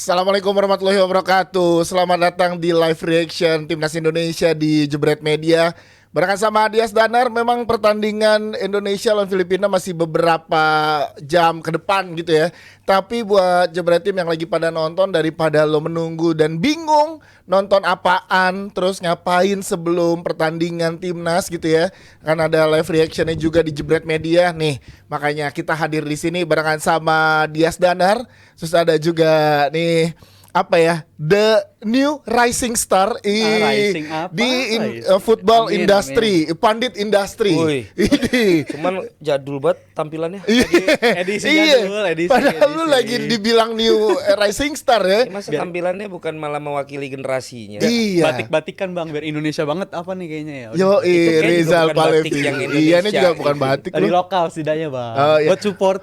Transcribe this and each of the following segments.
Assalamualaikum warahmatullahi wabarakatuh. Selamat datang di live reaction Timnas Indonesia di Jebret Media. Barengan sama Dias Danar. Memang pertandingan Indonesia lawan Filipina masih beberapa jam ke depan gitu ya. Tapi buat Jebret Tim yang lagi pada nonton, daripada lo menunggu dan bingung nonton apaan, terus ngapain sebelum pertandingan Timnas gitu ya, kan ada live reactionnya juga di Jebret Media nih. Makanya kita hadir di sini barengan sama Dias Danar. Terus ada juga nih apa ya, the new rising star rising apa? di football Amin, industry, pandit industri. Ini Cuman jadul banget tampilannya. Edisi jadul, edisi. Padahal lu lagi dibilang new rising star ya. Masa tampilannya bukan malah mewakili generasinya. Iya. Batik-batikan bang, biar Indonesia banget apa nih kayaknya ya. Yo, Itu kayaknya Rizal juga bukan batik Palevi. yang Iya, ini Indonesia. juga bukan batik Dari lu. lokal setidaknya bang. Oh, iya. Buat support.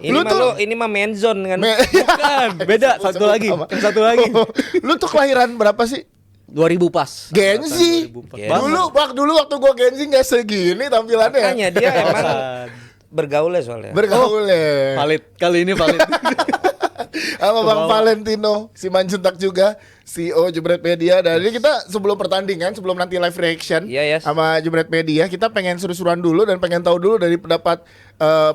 Ini mah menzon kan. Bukan, beda. Satu lagi. Yang satu lagi. Lu tuh kelahiran berapa sih? 2000 pas. Gen Z. Dulu waktu gua Gen Z nggak segini tampilannya. Makanya dia emang bergaulnya soalnya. Bergaulnya. Valid. Kali ini valid. Sama Bang Valentino Simanjuntak juga, CEO Jebret Media. Dan ini kita sebelum pertandingan, sebelum nanti live reaction sama Jebret Media, kita pengen seru-seruan dulu dan pengen tahu dulu dari pendapat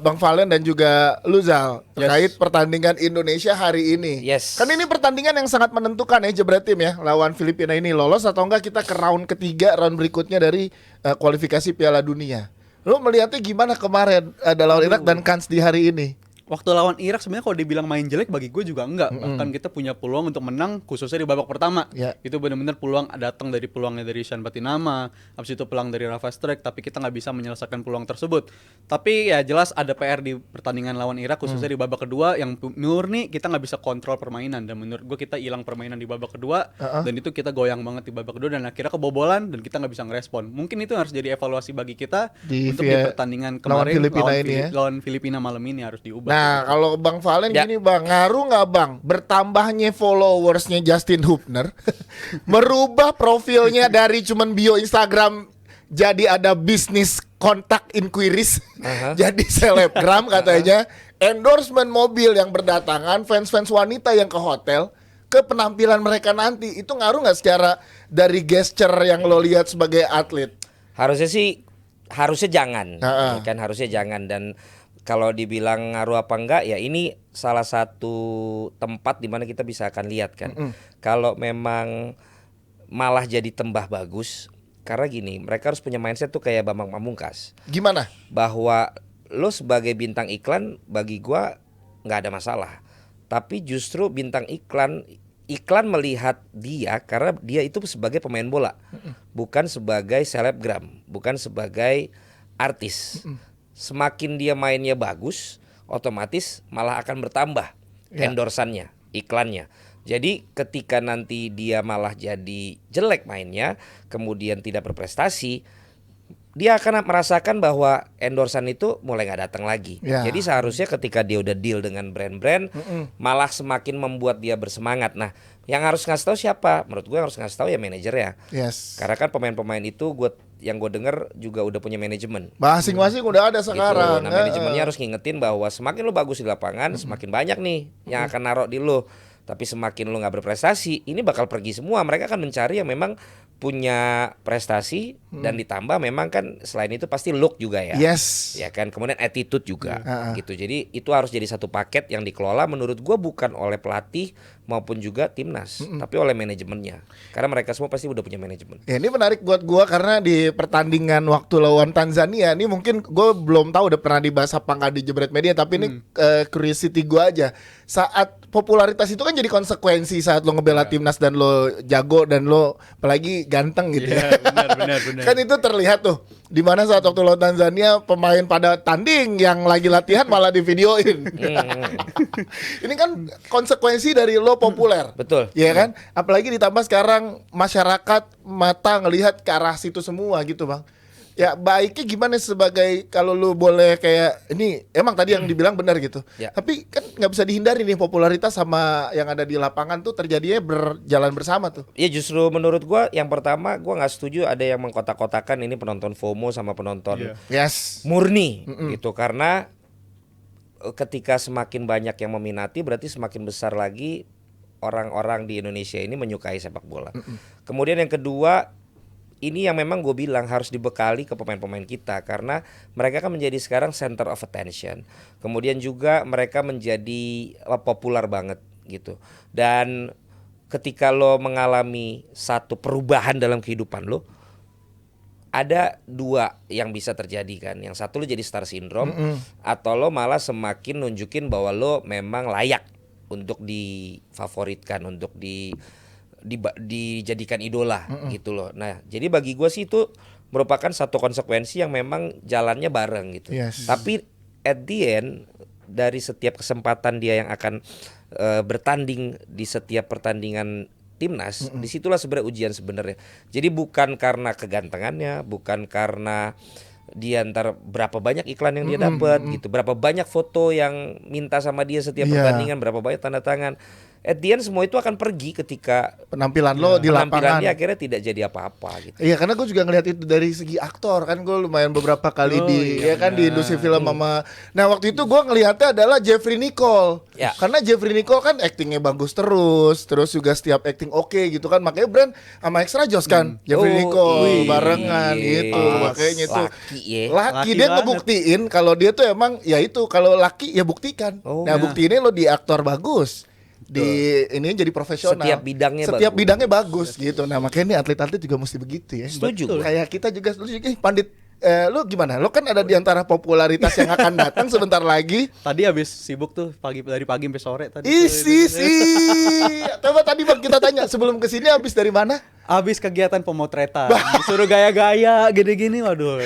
Bang Valen dan juga Luzal terkait pertandingan Indonesia hari ini. Kan ini pertandingan yang sangat menentukan ya Jebret Tim ya, lawan Filipina ini lolos atau enggak kita ke round ketiga, round berikutnya dari kualifikasi Piala Dunia. Lu melihatnya gimana kemarin lawan Irak dan kans di hari ini? Waktu lawan Irak sebenarnya kalau dibilang main jelek bagi gue juga enggak. Bahkan kita punya peluang untuk menang khususnya di babak pertama. Itu benar-benar peluang datang dari peluangnya dari Sean Patinama, habis itu peluang dari Rafa Strek, tapi kita nggak bisa menyelesaikan peluang tersebut. Tapi ya jelas ada PR di pertandingan lawan Irak khususnya di babak kedua yang murni kita nggak bisa kontrol permainan, dan menurut gue kita hilang permainan di babak kedua dan itu kita goyang banget di babak kedua dan akhirnya kebobolan dan kita nggak bisa ngerespon. Mungkin itu harus jadi evaluasi bagi kita untuk di pertandingan kemarin lawan Filipina malam ini harus diubah. Nah, kalau Bang Valen gini Bang, ngaruh nggak Bang bertambahnya followersnya Justin Hubner merubah profilnya dari cuman bio Instagram jadi ada bisnis kontak inquiries jadi selebgram katanya, endorsement mobil yang berdatangan, fans-fans wanita yang ke hotel, ke penampilan mereka nanti. Itu ngaruh nggak secara dari gesture yang lo lihat sebagai atlet? Harusnya jangan, kan harusnya jangan. Dan kalau dibilang ngaruh apa enggak, ya ini salah satu tempat di mana kita bisa akan lihat kan. Kalau memang malah jadi tembah bagus, karena gini, mereka harus punya mindset tuh kayak Bambang Pamungkas. Gimana? Bahwa lo sebagai bintang iklan bagi gua nggak ada masalah. Tapi justru bintang iklan melihat dia karena dia itu sebagai pemain bola, bukan sebagai selebgram, bukan sebagai artis. Semakin dia mainnya bagus, otomatis malah akan bertambah endorsannya, iklannya. Jadi ketika nanti dia malah jadi jelek mainnya, kemudian tidak berprestasi, dia akan merasakan bahwa endorsan itu mulai gak datang lagi. Jadi seharusnya ketika dia udah deal dengan brand-brand, malah semakin membuat dia bersemangat. Nah, yang harus ngasih tahu siapa? Menurut gue yang harus ngasih tahu ya manajernya. Karena kan pemain-pemain itu yang gue denger juga udah punya manajemen. Masing-masing udah ada sekarang. Gitu. Nah, manajemennya harus ngingetin bahwa semakin lu bagus di lapangan, semakin banyak nih yang akan naruh di lu. Tapi semakin lu gak berprestasi, ini bakal pergi semua. Mereka akan mencari yang memang punya prestasi dan ditambah memang kan selain itu pasti look juga ya. Ya kan, kemudian attitude juga gitu. Jadi itu harus jadi satu paket yang dikelola menurut gua bukan oleh pelatih maupun juga timnas, tapi oleh manajemennya. Karena mereka semua pasti udah punya manajemen. Ya, ini menarik buat gua karena di pertandingan waktu lawan Tanzania ini mungkin gua belum tahu udah pernah dibahas apa enggak di Jebret Media, tapi ini curiosity gua aja. Saat popularitas itu kan jadi konsekuensi saat lo ngebela timnas dan lo jago dan lo apalagi ganteng gitu ya. Benar. Kan itu terlihat tuh di mana saat waktu lawan Tanzania pemain pada tanding yang lagi latihan malah divideoin. Ini kan konsekuensi dari lo populer. Betul. Iya kan? Apalagi ditambah sekarang masyarakat mata ngelihat ke arah situ semua gitu, Bang. Ya baiknya gimana sebagai kalau lu boleh kayak ini emang tadi yang dibilang benar gitu. Tapi kan nggak bisa dihindari nih popularitas sama yang ada di lapangan tuh terjadinya berjalan bersama tuh. Iya, justru menurut gua yang pertama gua nggak setuju ada yang mengkotak-kotakan ini penonton FOMO sama penonton murni gitu, karena ketika semakin banyak yang meminati berarti semakin besar lagi orang-orang di Indonesia ini menyukai sepak bola. Kemudian yang kedua, ini yang memang gue bilang harus dibekali ke pemain-pemain kita karena mereka kan menjadi sekarang center of attention. Kemudian juga mereka menjadi populer banget gitu. Dan ketika lo mengalami satu perubahan dalam kehidupan lo, ada dua yang bisa terjadi kan. Yang satu lo jadi star syndrome, atau lo malah semakin nunjukin bahwa lo memang layak untuk difavoritkan, untuk dijadikan idola gitu loh. Nah, jadi bagi gue sih itu merupakan satu konsekuensi yang memang jalannya bareng gitu. Tapi at the end dari setiap kesempatan dia yang akan bertanding di setiap pertandingan timnas, disitulah sebenarnya ujian sebenarnya. Jadi bukan karena kegantengannya, bukan karena dia ntar berapa banyak iklan yang dia dapat gitu, berapa banyak foto yang minta sama dia setiap pertandingan, berapa banyak tanda tangan. At the end semua itu akan pergi ketika penampilan lo di lapangan. Penampilannya akhirnya tidak jadi apa-apa gitu. Iya, karena gue juga ngelihat itu dari segi aktor kan, gue lumayan beberapa kali di industri film sama. Nah waktu itu gue ngelihatnya adalah Jeffrey Nicole. Karena Jeffrey Nicole kan actingnya bagus terus juga setiap acting oke gitu kan, makanya brand sama Extra Joss kan Jeffrey Nicole barengan gitu, makanya itu laki dia ngebuktiin kalau dia tuh emang ya itu, kalau laki ya buktikan. Nah buktiinnya lo di aktor bagus, di ini jadi profesional. Setiap bidangnya bagus gitu. Nah makanya nih atlet-atlet juga mesti begitu ya. Setuju. Kayak kita juga setuju. Pandit, lu gimana? Lu kan ada di antara popularitas yang akan datang sebentar lagi. Tadi habis sibuk tuh dari pagi sampai sore tadi. Isi. Coba tadi Bang kita tanya sebelum kesini habis dari mana? Habis kegiatan pemotretan. Disuruh gaya-gaya gini-gini, waduh.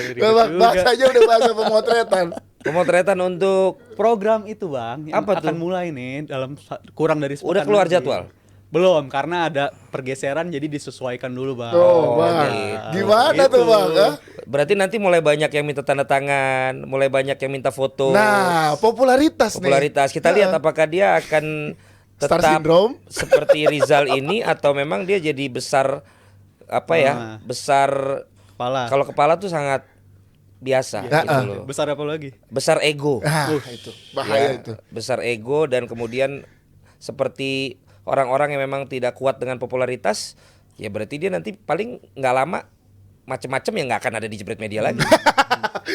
Bahasanya udah bahasa pemotretan. Pemotretan untuk program itu Bang yang apa akan tuh? mulai nih dalam kurang dari sepekan. Udah keluar lagi. jadwal? Belum, karena ada pergeseran jadi disesuaikan dulu Bang. Bang. Gimana tuh Bang? Berarti nanti mulai banyak yang minta tanda tangan, mulai banyak yang minta foto. Nah, popularitas nih. Kita lihat apakah dia akan Star tetap syndrome seperti Rizal ini atau memang dia jadi besar besar kepala. Kalau kepala tuh sangat biasa gitu loh. Besar apa lagi? Besar ego. Itu bahaya itu. Besar ego dan kemudian seperti orang-orang yang memang tidak kuat dengan popularitas, ya berarti dia nanti paling nggak lama macam-macam yang nggak akan ada di Jebret Media lagi.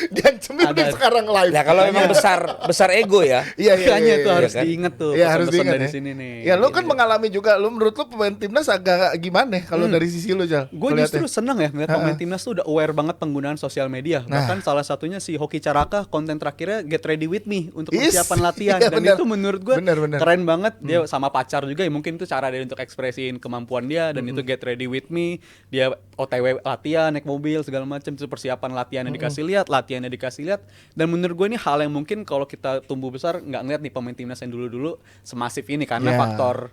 Dan cemil sekarang live. Ya kalau memang besar ego ya. Iya, itu harus kan? diingat tuh. Iya, harus diingat dari ya. sini nih. Ya lu kan mengalami juga. Lu menurut lu pemain timnas agak gimana kalau dari sisi lu, Jal? Gue justru seneng ya ngeliat pemain timnas tuh udah aware banget penggunaan sosial media. Bahkan salah satunya si Hoki Caraka, konten terakhirnya Get Ready With Me untuk persiapan latihan. Iya, Dan itu menurut gue keren banget. Dia sama pacar juga ya, mungkin itu cara dia untuk ekspresiin kemampuan dia. Dan itu Get Ready With Me, dia OTW latihan, naik mobil segala macam, itu persiapan latihannya latihannya dikasih lihat. Dan menurut gue ini hal yang mungkin kalau kita tumbuh besar nggak ngeliat nih pemain timnas yang dulu-dulu semasif ini karena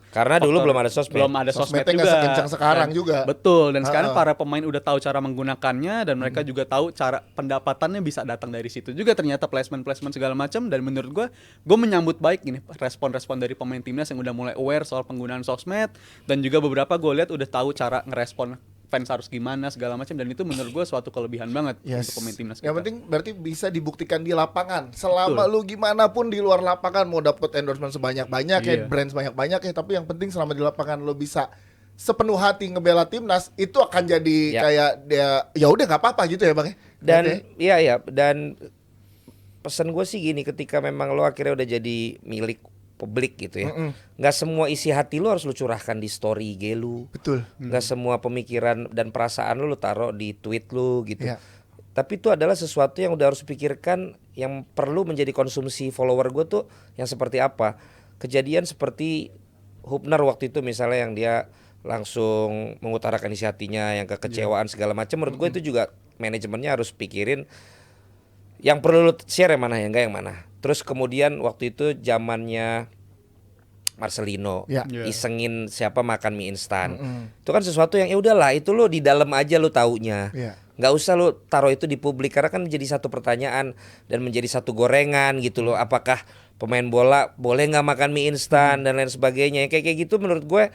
karena dulu belum ada sosmed. Belum ada sosmed juga. Nggak sekencang sekarang juga. Betul. Dan sekarang para pemain udah tahu cara menggunakannya dan mereka juga tahu cara pendapatannya bisa datang dari situ juga ternyata placement segala macam. Dan menurut gue menyambut baik ini respon-respon dari pemain timnas yang udah mulai aware soal penggunaan sosmed, dan juga beberapa gue lihat udah tahu cara ngerespon fans harus gimana segala macam, dan itu menurut gue suatu kelebihan banget untuk pemain timnas kita. Yang penting berarti bisa dibuktikan di lapangan. Selama lu gimana pun di luar lapangan mau dapet endorsement sebanyak-banyak ya, brand sebanyak-banyak ya, tapi yang penting selama di lapangan lu bisa sepenuh hati ngebela timnas, itu akan jadi kayak dia ya udah nggak apa-apa gitu ya Bang ya. Dan pesan gue sih gini, ketika memang lo akhirnya udah jadi milik publik gitu ya, nggak semua isi hati lo harus lo curahkan di story IG lu. Betul. Nggak semua pemikiran dan perasaan lo taruh di tweet lu gitu. Tapi itu adalah sesuatu yang udah harus pikirkan, yang perlu menjadi konsumsi follower gue tuh yang seperti apa. Kejadian seperti Hubner waktu itu misalnya, yang dia langsung mengutarakan isi hatinya, yang kekecewaan segala macam. Menurut gue itu juga manajemennya harus pikirin yang perlu lo share yang mana, yang enggak yang mana. Terus kemudian waktu itu zamannya Marcelino isengin siapa makan mie instan. Itu kan sesuatu yang ya udahlah, itu lo di dalam aja lo taunya. Nggak usah lo taruh itu di publik, karena kan menjadi satu pertanyaan dan menjadi satu gorengan gitu loh. Apakah pemain bola boleh nggak makan mie instan dan lain sebagainya. Kayak gitu menurut gue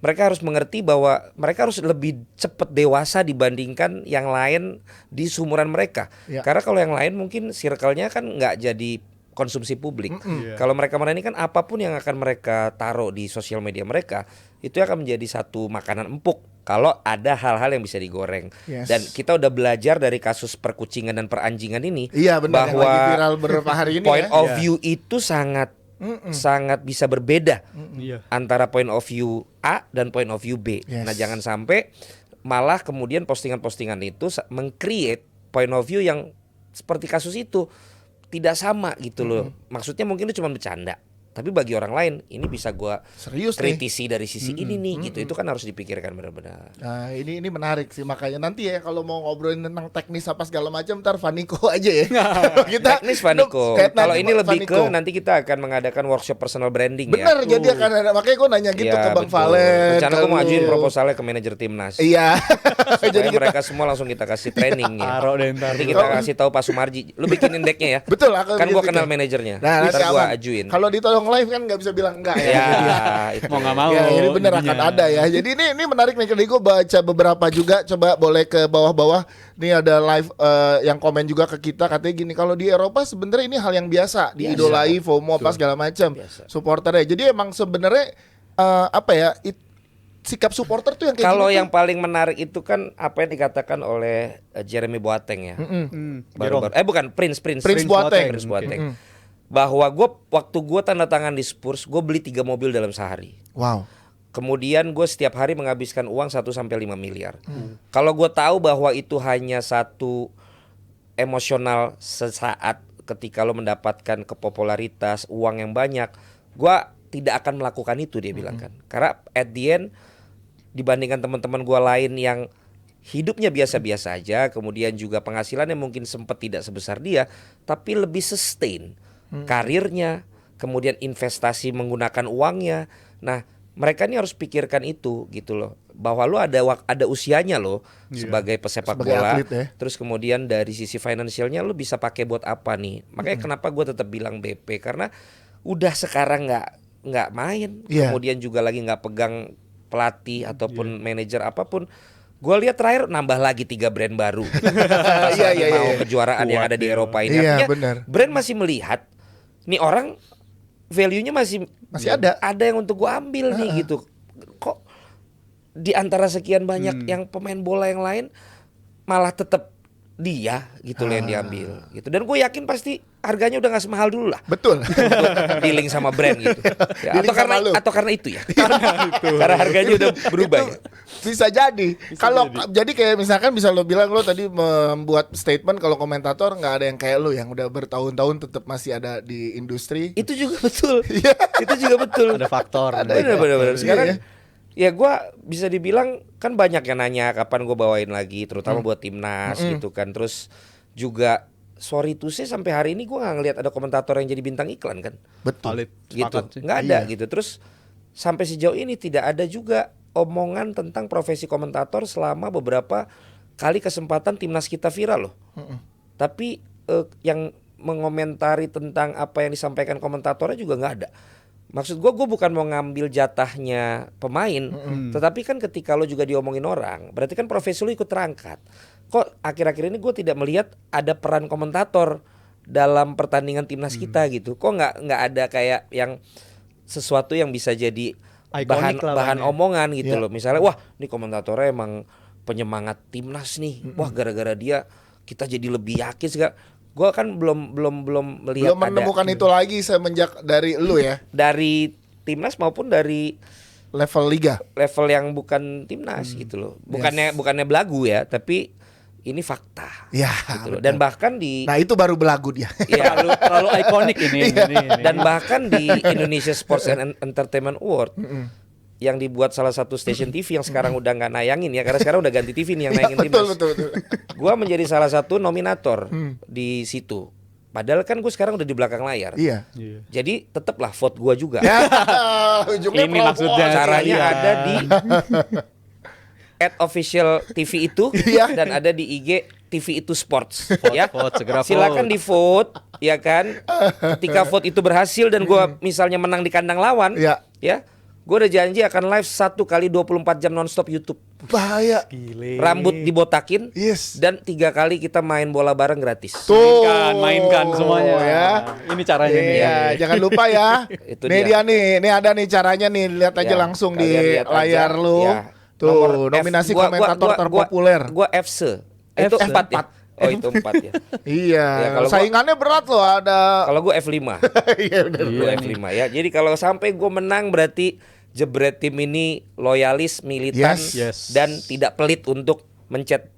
mereka harus mengerti bahwa mereka harus lebih cepat dewasa dibandingkan yang lain di seumuran mereka. Karena kalau yang lain mungkin circle-nya kan nggak jadi konsumsi publik. Kalau mereka ini kan apapun yang akan mereka taruh di sosial media mereka itu akan menjadi satu makanan empuk kalau ada hal-hal yang bisa digoreng. Dan kita udah belajar dari kasus perkucingan dan peranjingan ini benar, bahwa yang lagi viral beberapa hari ini point of view itu sangat bisa berbeda antara point of view A dan point of view B. Nah, jangan sampai malah kemudian postingan-postingan itu meng-create point of view yang seperti kasus itu tidak sama gitu loh. Maksudnya mungkin itu cuma bercanda, tapi bagi orang lain ini bisa gua serius kritisi dari sisi ini nih gitu. Itu kan harus dipikirkan benar-benar. Nah, ini menarik sih, makanya nanti ya kalau mau ngobrolin tentang teknis apa segala macam ntar Vaniko aja ya. Kita teknis Vaniko. Kalau ini lebih ke nanti kita akan mengadakan workshop personal branding. Bener, ya. Jadi akan ada, makanya gue nanya gitu ke Bang Valen. Rencana gue mau ajuin proposalnya ke manajer timnas. Iya. Jadi mereka semua langsung kita kasih training ya. Nanti kita kasih tahu Pak Sumarji, lu bikinin decknya ya. Betul, kan gue kenal manajernya. Nah, ntar gue ajuin. Kalau ditolong live kan nggak bisa bilang enggak ya. Itu. Mau nggak mau. Ya, ini bener akan ada ya. Jadi ini menarik nih, tadi gue baca beberapa juga. Coba boleh ke bawah-bawah. Nih ada live yang komen juga ke kita, katanya gini, kalau di Eropa sebenarnya ini hal yang biasa, diidolai, FOMO apa segala macam supporternya. Jadi emang sebenarnya sikap supporter tuh yang kayak kalau gini yang paling menarik itu kan apa yang dikatakan oleh Jeremy Boateng ya. Bukan Prince Boateng. Bahwa waktu gue tanda tangan di Spurs, gue beli 3 mobil dalam sehari. Wow. Kemudian gue setiap hari menghabiskan uang 1-5 miliar. Kalau gue tahu bahwa itu hanya satu emosional sesaat ketika lo mendapatkan kepopularitas, uang yang banyak, gue tidak akan melakukan itu, dia bilang kan. Karena at the end, dibandingkan teman-teman gue lain yang hidupnya biasa-biasa aja, kemudian juga penghasilannya mungkin sempat tidak sebesar dia, tapi lebih sustain karirnya, kemudian investasi menggunakan uangnya. Nah, mereka ini harus pikirkan itu gitu loh, bahwa lo ada usianya lo sebagai pesepak bola, atlet, ya. Terus kemudian dari sisi finansialnya lo bisa pakai buat apa nih. Makanya kenapa gue tetap bilang BP, karena udah sekarang nggak main, kemudian juga lagi nggak pegang pelatih ataupun manajer apapun. Gue lihat terakhir nambah lagi 3 brand baru. Mau kejuaraan yang ada di Eropa ini. Artinya brand masih melihat nih orang value-nya masih ada yang untuk gue ambil nih gitu. Kok di antara sekian banyak yang pemain bola yang lain malah tetap dia gitu loh yang diambil gitu. Dan gue yakin pasti harganya udah gak semahal dulu lah. Betul. Dealing sama brand gitu ya, atau karena itu ya. Karena harganya udah berubah ya. Bisa jadi. Kalau jadi kayak misalkan bisa lo bilang, lo tadi membuat statement kalau komentator nggak ada yang kayak lo yang udah bertahun-tahun tetap masih ada di industri. Itu juga betul. Itu juga betul. Ada faktor. Benar. Sekarang ya gue bisa dibilang kan banyak yang nanya kapan gue bawain lagi, terutama buat timnas gitu kan. Terus juga sorry to say sampai hari ini gue nggak ngelihat ada komentator yang jadi bintang iklan kan. Betul. Gitu. Nggak ada gitu. Terus sampai sejauh ini tidak ada juga omongan tentang profesi komentator selama beberapa kali kesempatan timnas kita viral loh. Tapi yang mengomentari tentang apa yang disampaikan komentatornya juga nggak ada. Maksud gue bukan mau ngambil jatahnya pemain, tetapi kan ketika lo juga diomongin orang, berarti kan profesi lo ikut terangkat. Kok akhir-akhir ini gue tidak melihat ada peran komentator dalam pertandingan timnas kita gitu. Kok nggak ada kayak yang sesuatu yang bisa jadi bahan omongan gitu loh. Misalnya wah ini komentatornya emang penyemangat timnas nih. Wah gara-gara dia kita jadi lebih yakin segala. Gue kan belum melihat, belum menemukan itu lagi semenjak dari lu ya. Dari timnas maupun dari level liga, level yang bukan timnas gitu loh. Bukannya belagu ya, tapi ini fakta. Ya. Gitu loh. Dan bahkan nah itu baru belagu dia. Ya, terlalu ikonik ini. Dan bahkan di Indonesia Sports and Entertainment Award yang dibuat salah satu stasiun TV yang sekarang udah nggak nayangin ya, karena sekarang udah ganti TV nih yang nayangin timnas. Betul. Gua menjadi salah satu nominator di situ. Padahal kan gue sekarang udah di belakang layar. Iya. Jadi tetaplah vote gua juga. Ya, ujungnya ini maksudnya caranya ada di @official TV itu dan ada di IG TV itu Sports. Vote, segera silakan di vote ya kan. Ketika vote itu berhasil dan gua misalnya menang di kandang lawan, ya Gue udah janji akan live 1 kali 24 jam nonstop YouTube. Bahaya. Gile. Rambut dibotakin. Yes. Dan 3 kali kita main bola bareng gratis. Tuh Mainkan semuanya ya. Ini caranya nih. Iya, jangan lupa ya. Itu nih dia. dia nih, ini ada nih caranya nih, lihat aja Ya, langsung di kalian lihat aja. layar lu. Ya. Tuh, Nomor nominasi F- komentator terpopuler. Gua FC. Itu FC. 4 ya. Oh itu 4 ya. Iya, Ya, kalau saingannya berat loh, ada. Kalau gue F5. Iya benar. Gue F5 ya. Jadi kalau sampai gue menang berarti Jebret tim ini loyalis, militan, Yes. dan tidak pelit untuk mencet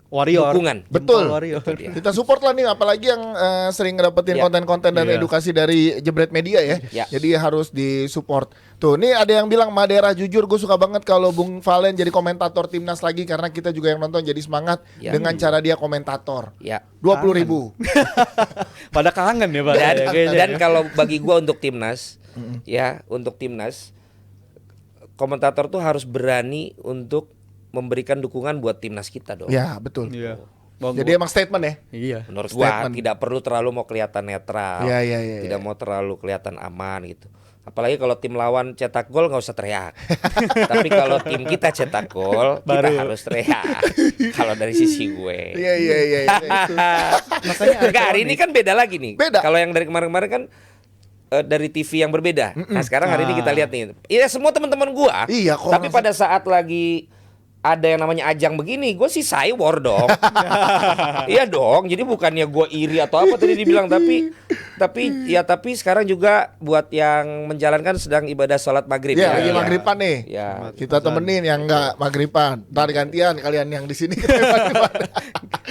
Warrior. dukungan. Betul. Warrior. Itu dia. Kita support lah nih, apalagi yang sering ngedapetin Ya. konten-konten dan Iya. edukasi dari Jebret Media ya. Ya. Jadi harus disupport. Tuh, nih ada yang bilang Madera, jujur gue suka banget kalau Bung Valen jadi komentator timnas lagi, karena kita juga yang nonton jadi semangat Ya. dengan cara dia komentator. Ya. 20.000. Pada kangen ya Pak. Dan, ya, kayaknya dan ya. kalau bagi gue untuk timnas, ya untuk timnas, komentator tuh harus berani untuk memberikan dukungan buat timnas kita dong. Ya, betul. Iya. Bang, Jadi emang statement ya. iya. Menurut gua Statement. tidak perlu terlalu mau kelihatan netral, Iya, iya, iya, tidak iya. mau terlalu kelihatan aman gitu. Apalagi kalau tim lawan cetak gol nggak usah teriak. Tapi kalau tim kita cetak gol, kita Baru. harus teriak. Kalau dari sisi gue. Iya, iya, iya. Itu. Makanya enggak, hari ini kan beda lagi nih. Beda. Kalau yang dari kemarin-kemarin kan dari TV yang berbeda. Nah sekarang hari ini kita lihat nih. Iya semua teman-teman gua. Iya, kok Tapi pada saat lagi ada yang namanya ajang begini, gue sih saywar dong. Iya dong. Jadi bukannya gue iri atau apa tadi dibilang, tapi sekarang juga buat yang menjalankan sedang ibadah sholat maghrib. Iya, lagi maghriban nih. Ya. Kita temenin yang enggak maghriban. Ntar gantian kalian yang di sini. Maghriban.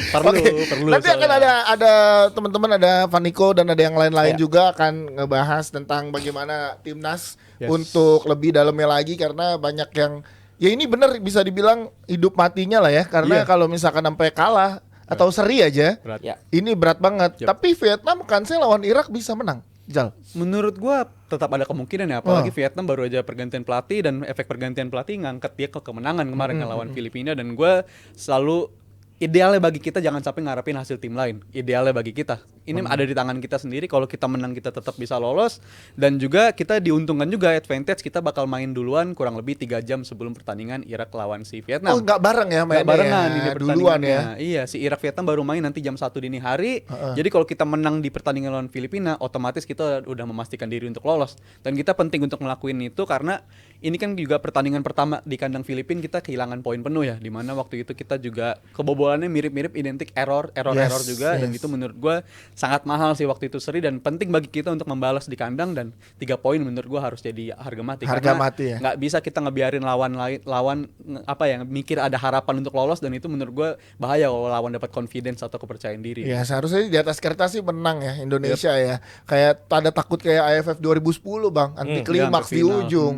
Perlu, Oke. perlu. Nanti akan soalnya. ada teman-teman, ada Vaniko dan ada yang lain-lain Ya. juga akan ngebahas tentang bagaimana timnas Yes. untuk lebih dalamnya lagi, karena banyak yang ya ini benar bisa dibilang hidup matinya lah ya, karena Iya. kalau misalkan sampai kalah atau seri aja Berat. Ya. ini berat banget. Yep. Tapi Vietnam kan saya lawan Irak bisa menang. Jal. Menurut gua tetap ada kemungkinan ya, apalagi Vietnam baru aja pergantian pelatih dan efek pergantian pelatih ngangkat dia ke kemenangan kemarin ngelawan Filipina, dan gua selalu idealnya bagi kita jangan sampai ngarepin hasil tim lain. Idealnya bagi kita ini ada di tangan kita sendiri. Kalau kita menang kita tetap bisa lolos, dan juga kita diuntungkan juga advantage, kita bakal main duluan kurang lebih 3 jam sebelum pertandingan Irak lawan si Vietnam. Oh, nggak bareng ya mainnya. Nggak barengan ya. ini Duluan ya. pertandingannya. Iya, si Irak Vietnam baru main nanti jam 1 dini hari. Jadi kalau kita menang di pertandingan lawan Filipina, otomatis kita udah memastikan diri untuk lolos. Dan kita penting untuk ngelakuin itu karena ini kan juga pertandingan pertama di kandang Filipina, kita kehilangan poin penuh ya. Dimana waktu itu kita juga kebobolannya mirip-mirip, identik error juga, dan itu menurut gue sangat mahal sih waktu itu seri, dan penting bagi kita untuk membalas di kandang, dan 3 poin menurut gue harus jadi harga mati. Harga Karena mati ya. nggak bisa kita ngebiarin lawan apa ya, mikir ada harapan untuk lolos, dan itu menurut gue bahaya kalau lawan dapat confidence atau kepercayaan diri. Ya seharusnya di atas kertas sih menang ya Indonesia ya. Kayak ada takut kayak AFF 2010 Bang, anti klimaks di Iya, final. ujung.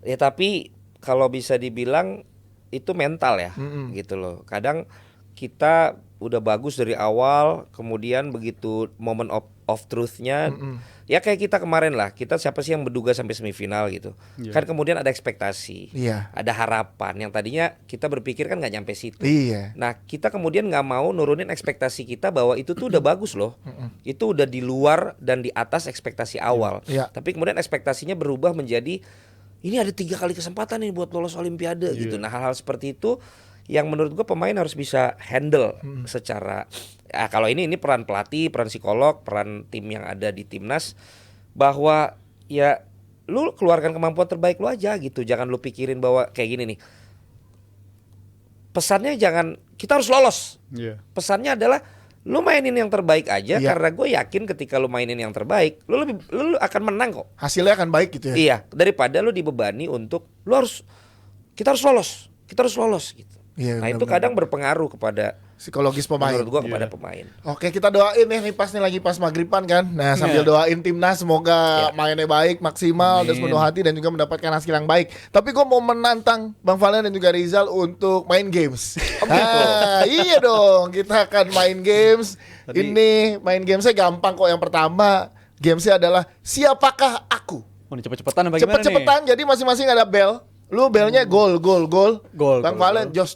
Ya tapi kalau bisa dibilang itu mental ya, gitu loh. Kadang kita udah bagus dari awal, kemudian begitu moment of truth-nya, ya kayak kita kemarin lah. Kita siapa sih yang menduga sampai semifinal gitu? Kan kemudian ada ekspektasi, Iya. ada harapan yang tadinya kita berpikir kan nggak nyampe situ. Iya. Nah kita kemudian nggak mau nurunin ekspektasi kita bahwa itu tuh udah bagus loh, itu udah di luar dan di atas ekspektasi awal. Iya. Tapi kemudian ekspektasinya berubah menjadi ini ada 3 kali kesempatan nih buat lolos Olimpiade gitu. Nah hal-hal seperti itu yang menurut gue pemain harus bisa handle secara kalau ini peran pelatih, peran psikolog, peran tim yang ada di timnas, bahwa ya lu keluarkan kemampuan terbaik lu aja gitu. Jangan lu pikirin bahwa kayak gini nih. Pesannya jangan kita harus lolos. Iya. Pesannya adalah lu mainin yang terbaik aja, Iya. karena gue yakin ketika lu mainin yang terbaik, lu akan menang kok. Hasilnya akan baik gitu ya. Iya, daripada lu dibebani untuk kita harus lolos gitu. Iya, Nah, itu benar-benar. kadang berpengaruh kepada Psikologis pemain. menurut gua kepada pemain. Oke, kita doain nih pas nih lagi pas maghriban kan. Nah, sambil doain timnas semoga mainnya baik, maksimal dan sepenuh hati, dan juga mendapatkan hasil yang baik. Tapi gue mau menantang Bang Valen dan juga Rizal untuk main games. Nah, iya dong, kita akan main games. Ini main gamesnya gampang kok. Yang pertama, gamesnya adalah siapakah aku? Mau cepet-cepetan apa gimana nih? Cepet-cepetan, jadi masing-masing ada bel. Lu belnya gol. Gol, Bang gol, Valen gol. jos.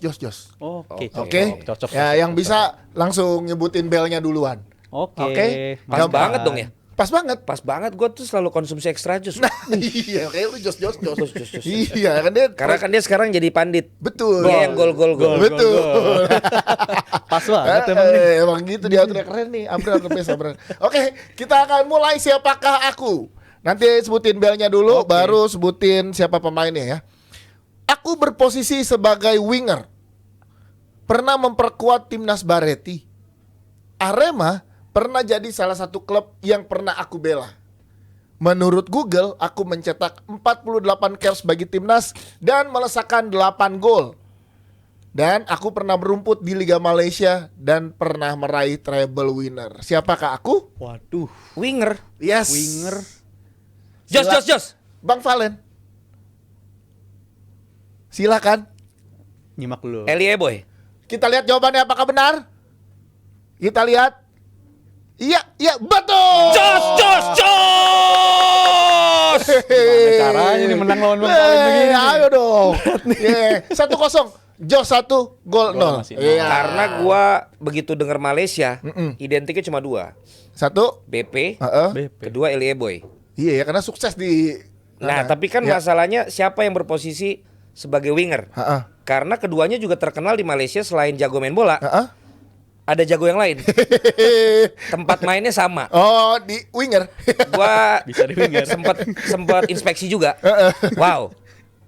Oke. Oke. Cocok. Ya, yang bisa langsung nyebutin belnya duluan. Oke. Oke. Pas banget dong ya. Pas banget. Pas banget, gue tuh selalu konsumsi extra jus. Nah, iya, kayak lu jos. Iya, kan dia. Karena kan dia sekarang jadi pandit. Betul. Dia yang gol. Betul. Pas banget emang nih. Emang gitu dia udah keren nih. Abrar the best, Abrar. Oke, kita akan mulai siapakah aku. Nanti sebutin belnya dulu, baru sebutin siapa pemainnya ya. Aku berposisi sebagai winger. Pernah memperkuat timnas Bareti. Arema pernah jadi salah satu klub yang pernah aku bela. Menurut Google, aku mencetak 48 caps bagi timnas dan melesakkan 8 gol. Dan aku pernah berumput di Liga Malaysia dan pernah meraih treble winner. Siapakah aku? Waduh. Winger. Yes. Winger. Jos. Bang Valen. Silakan. Nyimak dulu. Elie Boy. Kita lihat jawabannya apakah benar? Kita lihat. Iya, betul. Jos. Gimana caranya nih menang lawan Bang Valen begini? Ayo dong. 1-0. Jos 1, gol 0. masih Iya. Karena gua begitu dengar Malaysia, identiknya cuma 2. 1. BP, BP. kedua Elie Boy. Iya ya, karena sukses di. Nah, tapi kan masalahnya siapa yang berposisi sebagai winger? Karena keduanya juga terkenal di Malaysia selain jago main bola. Ada jago yang lain. Tempat mainnya sama. Oh, di winger. Gua Bisa di winger. sempat inspeksi juga. Wow.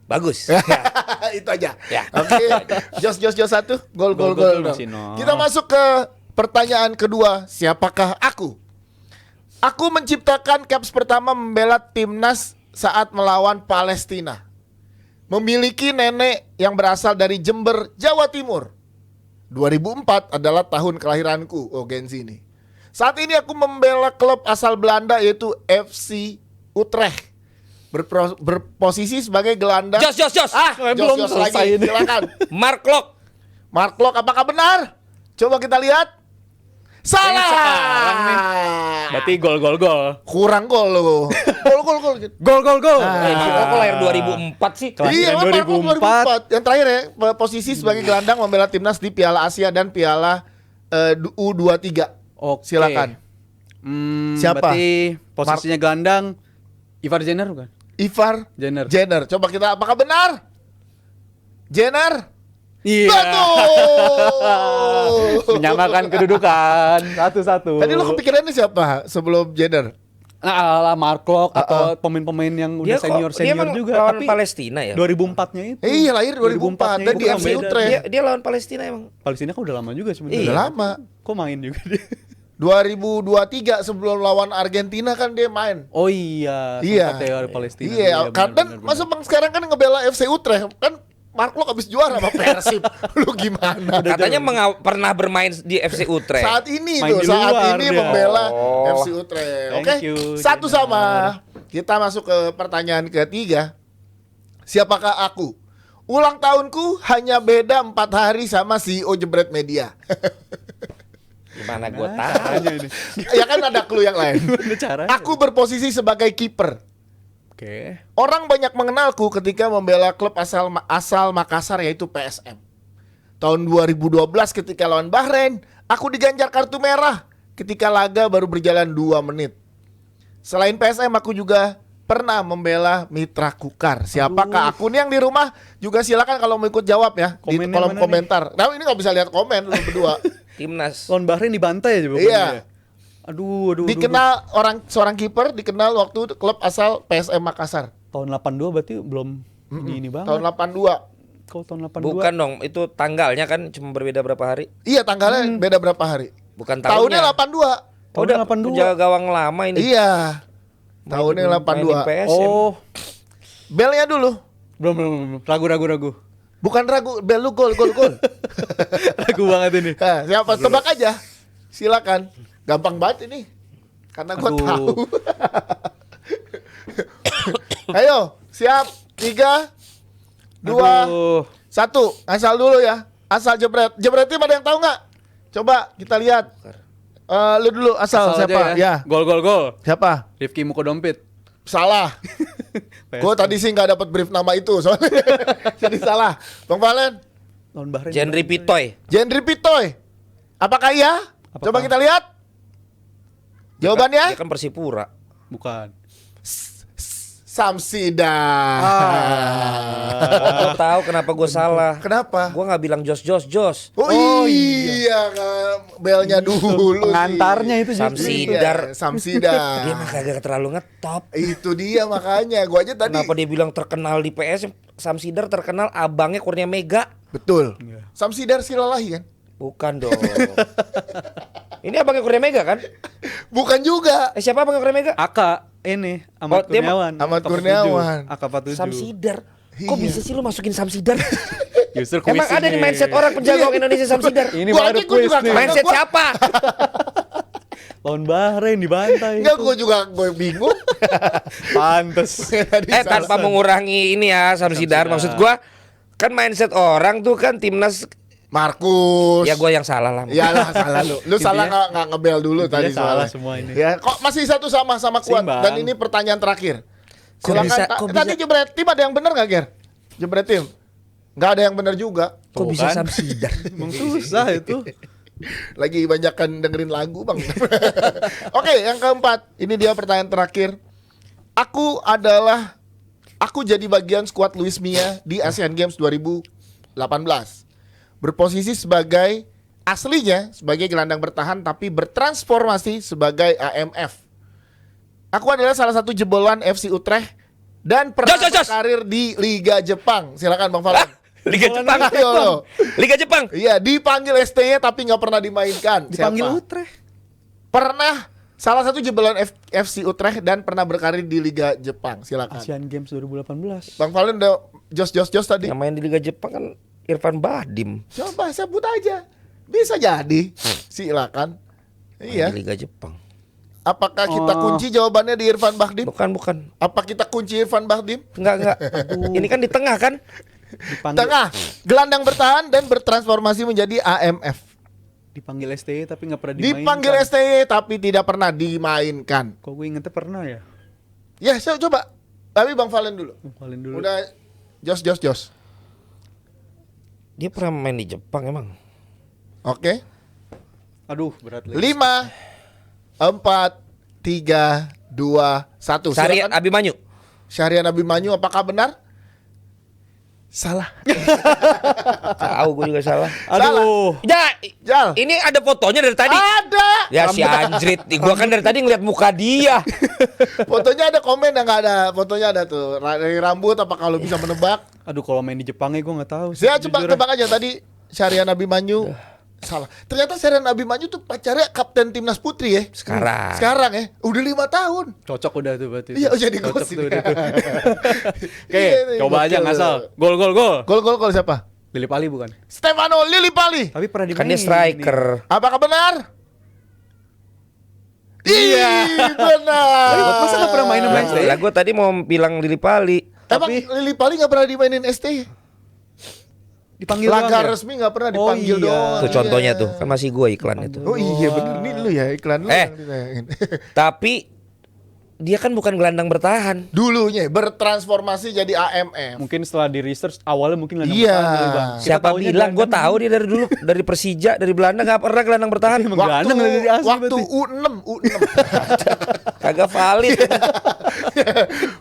Bagus. Ya. Itu aja. Ya. Oke. Jos 1, gol. Gol masih nol. Kita masuk ke pertanyaan kedua, siapakah aku? Aku menciptakan caps pertama membela timnas saat melawan Palestina. Memiliki nenek yang berasal dari Jember, Jawa Timur. 2004 adalah tahun kelahiranku. Oh, Gen Z ini. Saat ini aku membela klub asal Belanda yaitu FC Utrecht. Berposisi sebagai gelandang. Jos. Jos belum lagi. selesai ini. Silakan. Mark Lok. Mark Lok, apakah benar? Coba kita lihat. Salah. sekarang nih. Berarti gol. Kurang gol lo. Gol. Gol. Kok lahir 2004 sih? Iya, Kelahiran Mark Lok 2004. 2004. Yang terakhir ya, posisi sebagai gelandang membela timnas di Piala Asia dan Piala U23. Oke. Silakan. Siapa? Berarti posisinya gelandang Ivar Jenner bukan? Ivar Jenner. Coba kita, apakah benar? Jenner? Iya. Betul. Menyamakan kedudukan 1-1. Tadi lo kepikirannya siapa sebelum Jenner? Nah, Mark Lok atau pemain-pemain yang udah Dia senior emang juga. lawan Tapi Palestina ya? 2004-nya itu. Iya, lahir 2004 dan di bukan FC beda. Utrecht. Dia lawan Palestina emang. Palestina kan udah lama juga sebenarnya. Udah lama. Kok main juga dia? 2023 sebelum lawan Argentina kan dia main. Oh iya. Iya. sempat ya Palestina. Iya, kan masa Bang sekarang kan ngebela FC Utrecht kan. Mark Lok habis juara sama Persib. Lu gimana? Katanya pernah bermain di FC Utrecht. Saat ini Main tuh, di saat luar ini dia. membela Oh. FC Utrecht. Thank Oke, you, 1 sama. Jenner. Kita masuk ke pertanyaan ketiga. Siapakah aku? Ulang tahunku hanya beda 4 hari sama CEO Jebret Media. Gimana gue tahu? Ya kan ada clue yang lain. Gimana caranya? Aku berposisi sebagai kiper. Oke. Orang banyak mengenalku ketika membela klub asal Makassar yaitu PSM. Tahun 2012 ketika lawan Bahrain, aku diganjar kartu merah ketika laga baru berjalan 2 menit. Selain PSM, aku juga pernah membela Mitra Kukar. Siapakah aku nih yang di rumah? Juga silakan kalau mau ikut jawab ya di Komennya kolom mana komentar. Nah, ini nggak bisa lihat komen lu berdua. Timnas. Lawan Bahrain dibantai aja pokoknya. Iya. Aduh. Dikenal seorang kiper dikenal waktu klub asal PSM Makassar. Tahun 82 berarti belum ini banget. Tahun 82. Kau tahun 82. Bukan dong, itu tanggalnya kan cuma berbeda berapa hari. Iya, tanggalnya beda berapa hari? Bukan Tahunnya tahunnya. 82. Tahun Udah 82. penjaga gawang lama ini. Iya. Tahunnya Main di 82. PSM. Oh, Belnya dulu. belum. Ragu. Bukan ragu, bel lu gol. Ragu banget ini. Nah, siapa tebak aja. Silakan. Gampang banget ini. Karena gua Aduh. tahu. Ayo, siap. 3 2 Aduh. 1. Asal dulu ya. Asal jebret. Jebret tim ada yang tahu nggak? Coba kita lihat. Lu dulu asal Asal siapa? aja ya. Gol. Siapa? Rifki Mukodompit. Salah. Gue tadi sih nggak dapat brief nama itu soalnya. Jadi salah. Bang Valen. Lawan Bahrain. Jenry Pitoy. Jendri Pitoy. Apakah iya? Apakah? Coba kita lihat. Jawabannya? Dia kan Persipura. Bukan. Samsidan. Gue tahu kenapa gue salah. Kenapa? Gue nggak bilang Jos. Oh iya, belnya dulu. Pengantarnya itu Samsidar. Samsidan. Dia mah kagak terlalu ngetop. Itu dia makanya. Gua aja tadi. Kenapa dia bilang terkenal di PS? Samsidar terkenal abangnya Kurnia Mega. Betul. Samsidar Silalahi kan? Bukan dong. Ini abangnya Kurnia Mega kan? Bukan juga. Siapa abangnya Kurnia Mega? Aka ini Ahmad dia Kurniawan. Ahmad Kurniawan. Aka 47. Samsidar. Kok bisa sih lu masukin Samsidar? Justru Emang kuis ada ini. di mindset orang penjaga Indonesia Samsidar? Ini Gua baru aja, gua kuis juga nih. Mindset siapa? Lawan Bahrain dibantai. Enggak, gue bingung. Pantes. Tanpa mengurangi ini ya Samsidar. Maksud gua kan mindset orang tuh kan timnas. Markus. Ya gua yang salah lah. Iyalah salah lu. Lu salah nggak ngebel dulu tadi salah soalnya. semua ini. Ya, kok masih satu sama kuat. Seimbang. Dan ini pertanyaan terakhir. Kok Silakan. bisa- Tadi jebret tim ada yang benar nggak, Ger? Jebret tim. Nggak ada yang benar juga. Kok Tuh bisa kan. Samsidar? Emang susah itu. Lagi banyakan dengerin lagu, Bang. Oke, yang keempat. Ini dia pertanyaan terakhir. Aku jadi bagian skuad Luis Mia di Asian Games 2018. Berposisi sebagai aslinya sebagai gelandang bertahan tapi bertransformasi sebagai AMF. Aku adalah salah satu jebolan FC Utrecht dan pernah Jos. berkarir di Liga Jepang. Silakan Bang Valen. Liga Jepang. Ayo lo. Liga Jepang. Iya, dipanggil ST-nya tapi nggak pernah dimainkan. Dipanggil Siapa? Utrecht. Pernah salah satu jebolan FC Utrecht dan pernah berkarir di Liga Jepang. Silakan. Asian Games 2018. Bang Valen udah jos tadi. Yang main di Liga Jepang kan Irfan Bahdim. Coba sebut aja. Bisa jadi. Silakan. Main Iya. di Liga Jepang. Apakah kita kunci jawabannya di Irfan Bahdim? Bukan. Apa kita kunci Irfan Bahdim? Enggak. Ini kan di tengah kan? Dipanggil, Tengah, gelandang bertahan dan bertransformasi menjadi AMF. dipanggil STY tapi nggak pernah dimainkan. Dipanggil STY tapi tidak pernah dimainkan. Kok gue ingetnya pernah ya? Ya, saya coba. Tapi Bang Valen dulu. Paling dulu. Udah jos. Dia pernah main di Jepang emang. Oke. Aduh, berat lagi. 5 4 3 2 1. Syariat Abimanyu. Syahrian Abimanyu apakah benar? Salah. Tahu gue juga salah. Aduh. Jal. Ini ada fotonya dari tadi. Ada. Ya si Anjrit, gua kan dari tadi ngeliat muka dia. Fotonya ada, komen yang nggak ada. Fotonya ada tuh. Dari rambut apa kalau bisa menebak? Aduh, kalau main di Jepangnya gue nggak tahu. Saya coba tebak aja tadi Syahrian Abimanyu. Salah. Ternyata Syahrian Abimanyu tuh pacarnya kapten timnas putri ya. Sekarang ya. Udah 5 tahun. Cocok udah tuh berarti. Iya, jadi Cocok gosip. tuh udah tuh. Oke, Iya, nih, coba aja gokil. ngasal. Gol. Gol siapa? Lili Pali bukan? Stefano Lillipali. Tapi pernah dimainin. kan dia striker. Apakah benar? Iya, benar. Masa nggak pernah main sama STY? Lah gua tadi mau bilang Lili Pali. Emang Lillipali nggak pernah dimainin ST? Dipanggil Laga doang ya? resmi nggak pernah dipanggil iya. doang. Tuh contohnya Iya. tuh, kan masih gua iklan itu. Oh iya bener, nih lu ya iklan lu yang ditayangin. Tapi dia kan bukan gelandang bertahan. Dulunya bertransformasi jadi AMF. Mungkin setelah di research awalnya mungkin nggak Iya. bertahan kali, Bang. Kita Siapa taunya bilang? Gua gelandang. tahu dia dari dulu dari Persija, dari Belanda nggak pernah gelandang bertahan. Emang gelandang dari asli waktu berarti. U6 Kagak valid.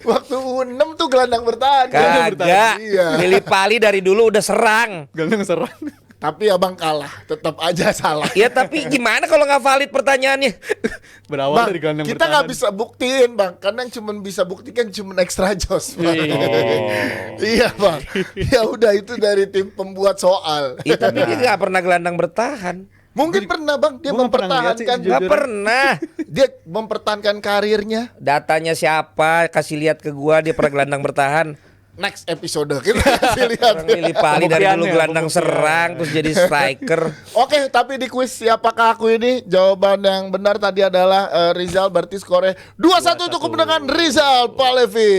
waktu U6 tuh gelandang bertahan. Kagak. Iya. Lili Pali dari dulu udah serang. Gelandang serang. Tapi abang kalah, tetap aja salah. Ya tapi gimana kalau nggak valid pertanyaannya? Berawal Bang, dari gelandang kita bertahan. nggak bisa buktiin bang, karena yang cuma bisa buktikan cuma extra jos. Bang. Iya bang. Ya udah itu dari tim pembuat soal. Ya tapi dia nggak pernah gelandang bertahan. Mungkin pernah bang, dia gua nggak pernah lihat sih, mempertahankan, jujur. Nggak pernah. dia mempertahankan karirnya. Datanya siapa? Kasih lihat ke gua dia pernah gelandang bertahan. Next episode kita kasih lihat. Orang Lili Pali dari dulu Pembuktiannya, gelandang serang terus jadi striker. Oke, tapi di kuis siapakah aku ini? Jawaban yang benar tadi adalah Rizal, berarti skornya 2-1 untuk kemenangan Rizal Palevi.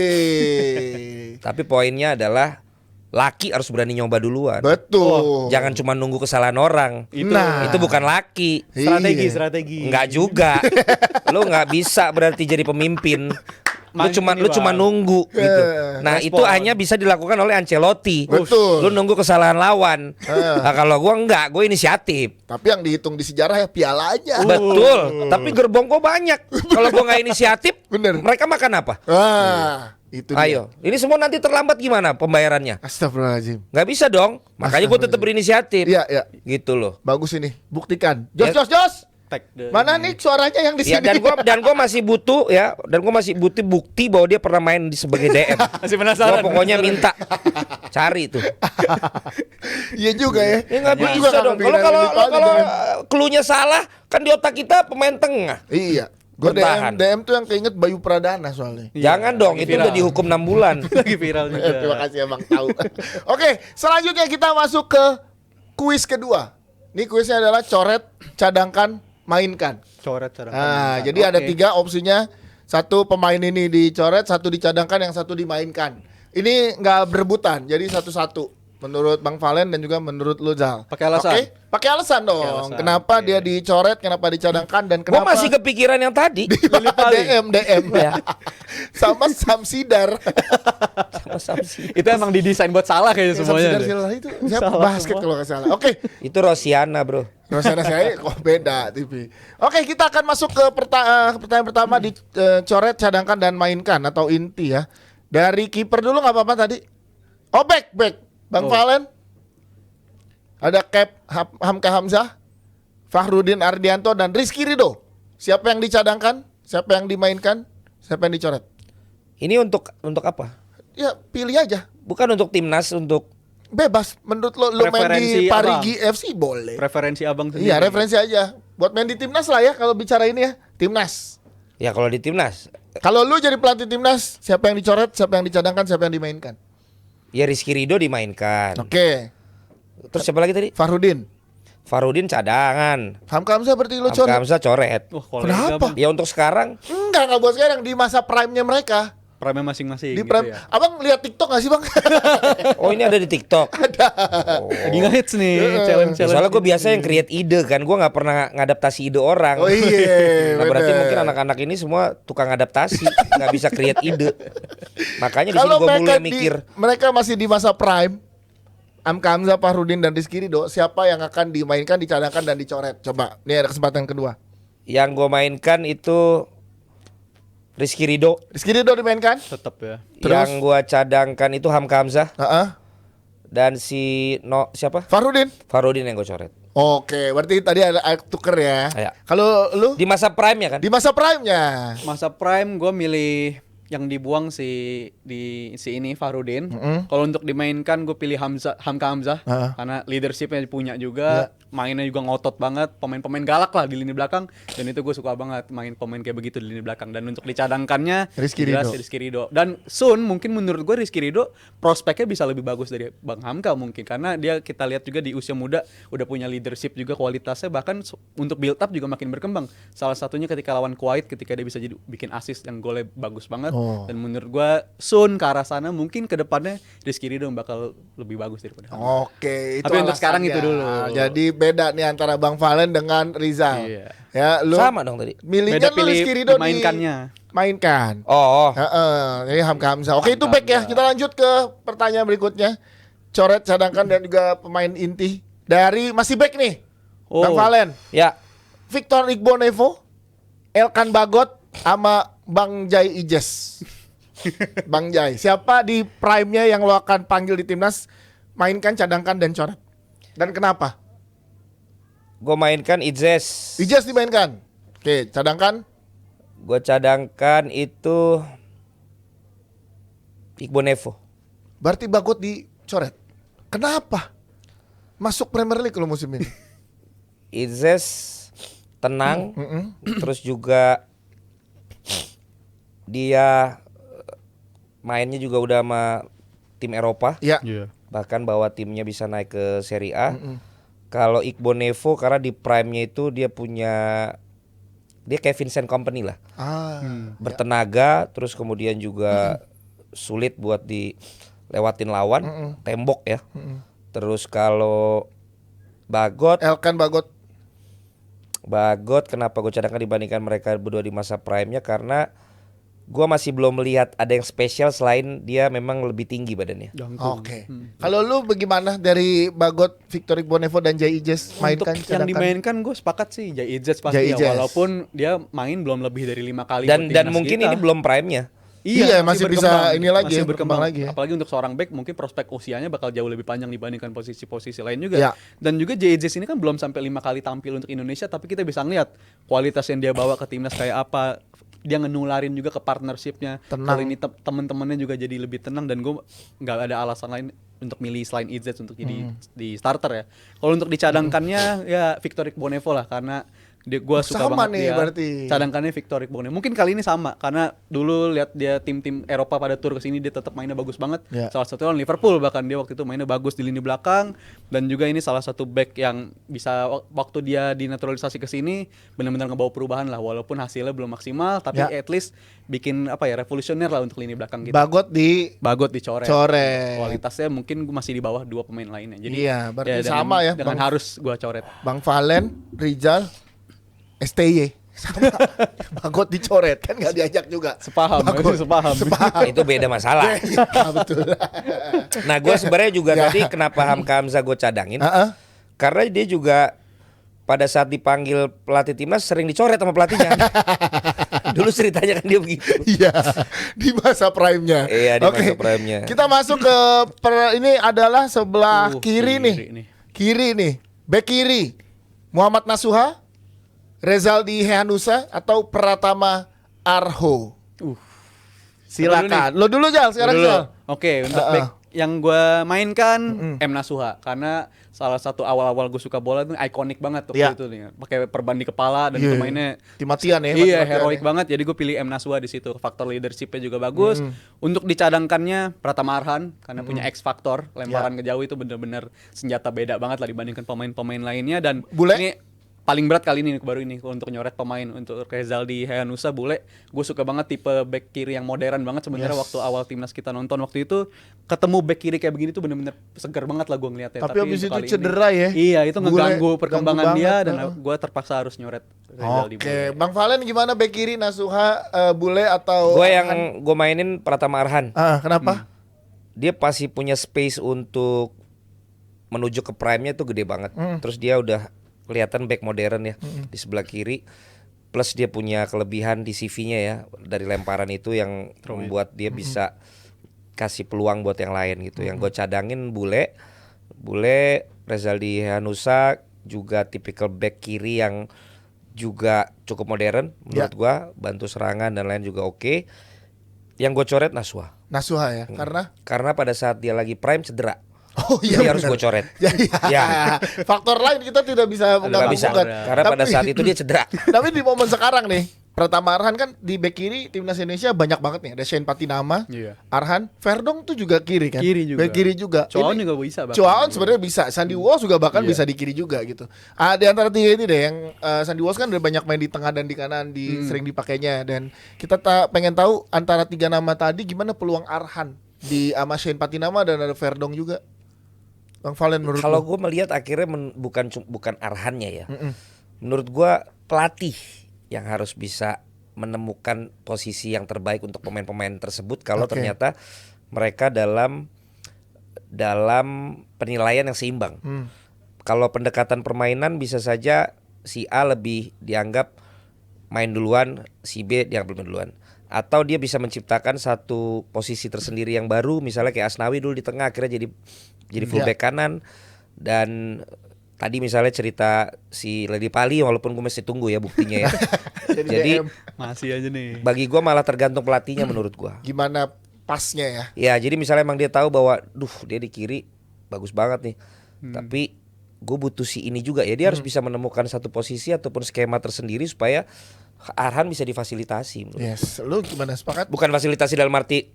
Tapi poinnya adalah laki harus berani nyoba duluan. Betul. Jangan cuma nunggu kesalahan orang. Itu. Nah. Itu bukan laki. Iya. Strategi. Enggak juga. Lu nggak bisa berarti jadi pemimpin. lu cuma nunggu gitu. Nah, Respon. itu hanya bisa dilakukan oleh Ancelotti. Betul. Lu nunggu kesalahan lawan. Nah, kalau gua enggak, gua inisiatif. Tapi yang dihitung di sejarah ya piala aja. Betul. Tapi gerbong gua banyak. Kalau gua nggak inisiatif, Bener. mereka makan apa? Itu dia. Ayo, ini semua nanti terlambat gimana pembayarannya? Astagfirullahaladzim. Nggak bisa dong. Makanya gua tetap berinisiatif. Iya, iya. Gitu loh. Bagus ini. Buktikan. Ya. Jos. Tag the- Mana nih suaranya yang di Ya, sini? dan gua masih butuh bukti bahwa dia pernah main sebagai DM. Masih penasaran. Gua pokoknya minta cari itu. Iya juga ya. Ya nggak Gua bisa juga dong. nggak Kalau kepikiran gitu kan. cluenya salah kan di otak kita pemain tengah. Iya. Gue Bertahan. DM tuh yang keinget Bayu Pradana soalnya. Jangan dong, itu udah dihukum 6 bulan. Lagi viral juga. Terima kasih Abang tahu. Oke, selanjutnya kita masuk ke kuis kedua. Ini kuisnya adalah coret, cadangkan, mainkan. Coret cara. Nah, jadi ada 3 opsinya. Satu pemain ini dicoret, satu dicadangkan, yang satu dimainkan. Ini nggak berebutan, jadi satu-satu. Menurut Bang Valen dan juga menurut lu Zal. Pakai alasan? Oke, pakai alasan dong. alasan, Kenapa oke. dia dicoret, kenapa dicadangkan, dan Gua kenapa masih kepikiran yang tadi. DM Ya. sama Samsidar. Sama Samsi. Itu emang didesain buat salah kayaknya semuanya. Samsidar deh. Silva itu siapa? Salah Basket semua. kalau nggak salah. Oke, Itu Rosiana, Bro. Rosana saya kok beda TV. Oke, kita akan masuk ke pertanyaan pertama di coret, cadangkan, dan mainkan atau inti ya. Dari kiper dulu nggak apa-apa tadi. Oh, back. Bang Valen. Ada Cap Hamka Hamzah, Fahrudin Ardianto, dan Rizky Ridho. Siapa yang dicadangkan? Siapa yang dimainkan? Siapa yang dicoret? Ini untuk apa? Ya pilih aja. Bukan untuk timnas, untuk Bebas. Menurut lo main di Preferensi Parigi FC boleh. Preferensi abang sendiri. Iya, referensi aja. Buat main di timnas lah ya kalau bicara ini ya. Timnas. ya kalau di timnas. Kalau lu jadi pelatih timnas, siapa yang dicoret, siapa yang dicadangkan, siapa yang dimainkan? Ya Rizky Ridho dimainkan. Oke. Terus siapa lagi tadi? Farudin. Farudin cadangan. Hamka Hamzah berarti lu Hamka coret. Hamzah coret. Wah, kolega, Kenapa? Bang. Ya untuk sekarang Enggak buat sekarang di masa prime-nya mereka. Prime masing-masing Di gitu prime. ya. Abang lihat TikTok gak sih, Bang? oh ini ada di TikTok. Lagi nge-hits nih challenge. Ya, soalnya gue biasa yang create ide kan, gue nggak pernah ngadaptasi ide orang. Oh iya. Nah, berarti bener. mungkin anak-anak ini semua tukang adaptasi, nggak bisa create ide. Makanya di sini Kalau gue mereka mulai mikir. mereka masih di masa prime, Hamka Hamzah, Fahrudin, dan Rizky Ridho, siapa yang akan dimainkan, dicadangkan, dan dicoret? Coba, ini ada kesempatan kedua. Yang gue mainkan itu Rizky Ridho. Rizky Ridho dimainkan? Tetap ya. Terus? Yang gue cadangkan itu Hamka Hamzah. Heeh. Dan siapa? Farudin. Farudin yang gue coret. Oke, berarti tadi ada tuker ya. Iya. Kalau lu Di masa prime ya kan? di masa prime-nya. Masa prime gue milih yang dibuang si ini Fahrudin. Kalau untuk dimainkan gue pilih Hamka Hamzah Heeh. karena leadershipnya punya juga, mainnya juga ngotot banget, pemain-pemain galak lah di lini belakang, dan itu gue suka banget main pemain kayak begitu di lini belakang. Dan untuk dicadangkannya Rizky jelas Ridho. Rizky Ridho. Dan Sun mungkin menurut gue Rizky Ridho prospeknya bisa lebih bagus dari Bang Hamka mungkin, karena dia kita lihat juga di usia muda udah punya leadership juga, kualitasnya bahkan untuk build up juga makin berkembang. Salah satunya ketika lawan Kuwait, ketika dia bisa jadi bikin assist yang golnya bagus banget. Oh. Dan menurut gua Sun ke arah sana mungkin ke depannya Rizky Ridho bakal lebih bagus daripada Hamka. Oke, itu Tapi untuk sekarang alasannya. itu dulu. Jadi beda nih antara Bang Valen dengan Rizal. Iya. Ya, lu Sama dong tadi. milihnya Beda lu pilih Rizky Ridho dimainkannya. mainkan. Oh, Jadi Hamka Hamzah. Oke, itu back ya. Kita lanjut ke pertanyaan berikutnya. Coret, cadangkan, dan juga pemain inti dari masih back nih. Oh. Bang Valen, ya. Victor Igbonevo, Elkan Bagot, sama Bang Jai Ijes. Bang Jai, siapa di prime-nya yang lo akan panggil di timnas, mainkan, cadangkan, dan coret? Dan kenapa? Gue mainkan Idzes. Ijes dimainkan. Oke, cadangkan. Gue cadangkan itu Igbonevo. Berarti Bagot dicoret. Kenapa? Masuk Premier League lo musim ini. Idzes tenang, terus juga dia mainnya juga udah sama tim Eropa, Ya. bahkan bawa timnya bisa naik ke Serie A. Kalau Igbonevo karena di prime-nya itu dia kayak Vincent Kompany lah, bertenaga, terus kemudian juga sulit buat dilewatin lawan, tembok ya. Terus kalau Elkan Bagot kenapa gue cadangkan dibandingkan mereka berdua di masa prime-nya, karena Gua masih belum melihat ada yang spesial selain dia memang lebih tinggi badannya. Oke. Kalau lu bagaimana dari Bagot, Victor Igbonevo dan Jay Ijes mainkan Untuk yang dimainkan gue sepakat sih Jay Ijes pasti Jay Ijes. ya, walaupun dia main belum lebih dari 5 kali Dan buat timnas mungkin kita. ini belum prime-nya. Iya, masih bisa berkembang. ini lagi Masih ya, berkembang lagi ya. Apalagi untuk seorang back mungkin prospek usianya bakal jauh lebih panjang dibandingkan posisi-posisi lain juga. Ya. Dan juga JJ ini kan belum sampai 5 kali tampil untuk Indonesia, tapi kita bisa ngeliat kualitas yang dia bawa ke timnas kayak apa. Dia ngenularin juga ke partnershipnya. Tenang. Kali ini teman-temannya juga jadi lebih tenang dan gue nggak ada alasan lain untuk milih selain Izet untuk jadi di starter ya. Kalau untuk dicadangkannya ya Victor Igbonevo lah karena gue suka sama banget nih dia. berarti. Cadangkannya Victor Igbonevo. Mungkin kali ini sama karena dulu lihat dia tim-tim Eropa pada tur ke sini dia tetap mainnya bagus banget. Ya. Salah satunya lawan Liverpool bahkan dia waktu itu mainnya bagus di lini belakang dan juga ini salah satu back yang bisa waktu dia dinaturalisasi ke sini benar-benar ngebawa perubahan lah walaupun hasilnya belum maksimal tapi Ya. at least bikin apa ya revolusioner lah untuk lini belakang kita. Bagot Bagot dicoret. Coret. Kualitasnya mungkin masih di bawah 2 pemain lainnya. Jadi Iya, berarti dengan- sama ya, Dengan Bang. harus gua coret. Bang Valen, Rizal, STY sama. Bagot dicoret kan nggak diajak juga. Sepaham, Bagot. sepaham. Itu beda masalah. Iya, betul. Nah, gue sebenarnya juga Ya. tadi kenapa Hamka Hamzah gue cadangin? Heeh. Karena dia juga pada saat dipanggil pelatih timnas sering dicoret sama pelatihnya. Dulu ceritanya kan dia begitu. Iya, di masa prime-nya. Iya, di Oke. masa prime-nya. Kita masuk ke ini adalah sebelah kiri nih. Kiri nih. Back kiri. Muhammad Nasuha, Rezaldi Hehanusa atau Pratama Arho. Silakan. Lo dulu Jal, sekarang Dulu. Jal. Oke, untuk back yang gue mainkan M Nasuha karena salah satu awal-awal gue suka bola itu ikonik banget waktu Iya. itu nih. Pakai perban di kepala dan Iya. itu mainnya Timatian ya. iya mati-matian heroik ya. banget. Jadi gue pilih M Nasuha di situ. Faktor leadershipnya juga bagus. Untuk dicadangkannya Pratama Arhan karena punya X faktor lemparan ke jauh itu bener-bener senjata beda banget lah dibandingkan pemain-pemain lainnya dan Bule? ini paling berat kali ini baru ini untuk nyoret pemain untuk Rezaldi Hehanusa Bule. Gue suka banget tipe back kiri yang modern banget sebenarnya waktu awal timnas kita nonton waktu itu ketemu back kiri kayak begini tuh bener-bener seger banget lah gue ngeliatnya. Tapi abis untuk itu kali ini- cedera ya. Iya itu Bule ngeganggu perkembangan ganggu dia banget, dan heeh. gue terpaksa harus nyoret Rezaldi Oke, Bule. Bang Valen gimana back kiri Nasuha, Bule atau Gue Arhan? yang gue mainin Pratama Arhan. Kenapa? Dia pasti punya space untuk menuju ke prime-nya tuh gede banget. Terus dia udah kelihatan back modern ya di sebelah kiri. Plus dia punya kelebihan di CV-nya ya dari lemparan itu yang membuat dia bisa kasih peluang buat yang lain gitu. Yang gue cadangin Bule, Rezaldi Hehanusa juga tipikal back kiri yang juga cukup modern menurut gua, bantu serangan dan lain juga oke. Yang gue coret Nasuha. Nasuha ya, Karena pada saat dia lagi prime cedera. Oh iya, Jadi harus benar. gue coret. Ya. Faktor lain kita tidak bisa Nggak bisa. menggabungkan. Karena pada saat itu dia cedera. Tapi di momen sekarang nih, Pratama Arhan kan di back kiri timnas Indonesia banyak banget nih. Ada Shane Patinama, Iya. Arhan, Verdong tuh juga kiri kan? Kiri juga. Back kiri juga. Coaon Ini- juga bisa bahkan. Coaon sebenarnya bisa. Sandy Walsh juga bahkan Iya. bisa di kiri juga gitu. Di antara tiga ini deh yang Sandy Walsh kan udah banyak main di tengah dan di kanan sering dipakainya dan kita pengen tahu antara tiga nama tadi gimana peluang Arhan di sama Shane Patinama dan ada Verdong juga. Bang Valen menurut Kalau lu? gue melihat akhirnya bukan Arhannya ya. Menurut gue pelatih yang harus bisa menemukan posisi yang terbaik untuk pemain-pemain tersebut kalau Oke. ternyata mereka dalam penilaian yang seimbang. Kalau pendekatan permainan bisa saja si A lebih dianggap main duluan, si B dianggap main duluan. Atau dia bisa menciptakan satu posisi tersendiri yang baru, misalnya kayak Asnawi dulu di tengah akhirnya jadi fullback kanan. Dan tadi misalnya cerita si Lady Pali, walaupun gue masih tunggu ya buktinya ya. Jadi DM. Masih aja nih. bagi gue malah tergantung pelatihnya menurut gue. Gimana pasnya ya? Ya jadi misalnya emang dia tahu bahwa dia di kiri bagus banget nih, tapi gue butuh si ini juga ya, dia harus bisa menemukan satu posisi ataupun skema tersendiri supaya Arhan bisa difasilitasi menurut. Yes, lu gimana sepakat? Bukan fasilitasi dalam arti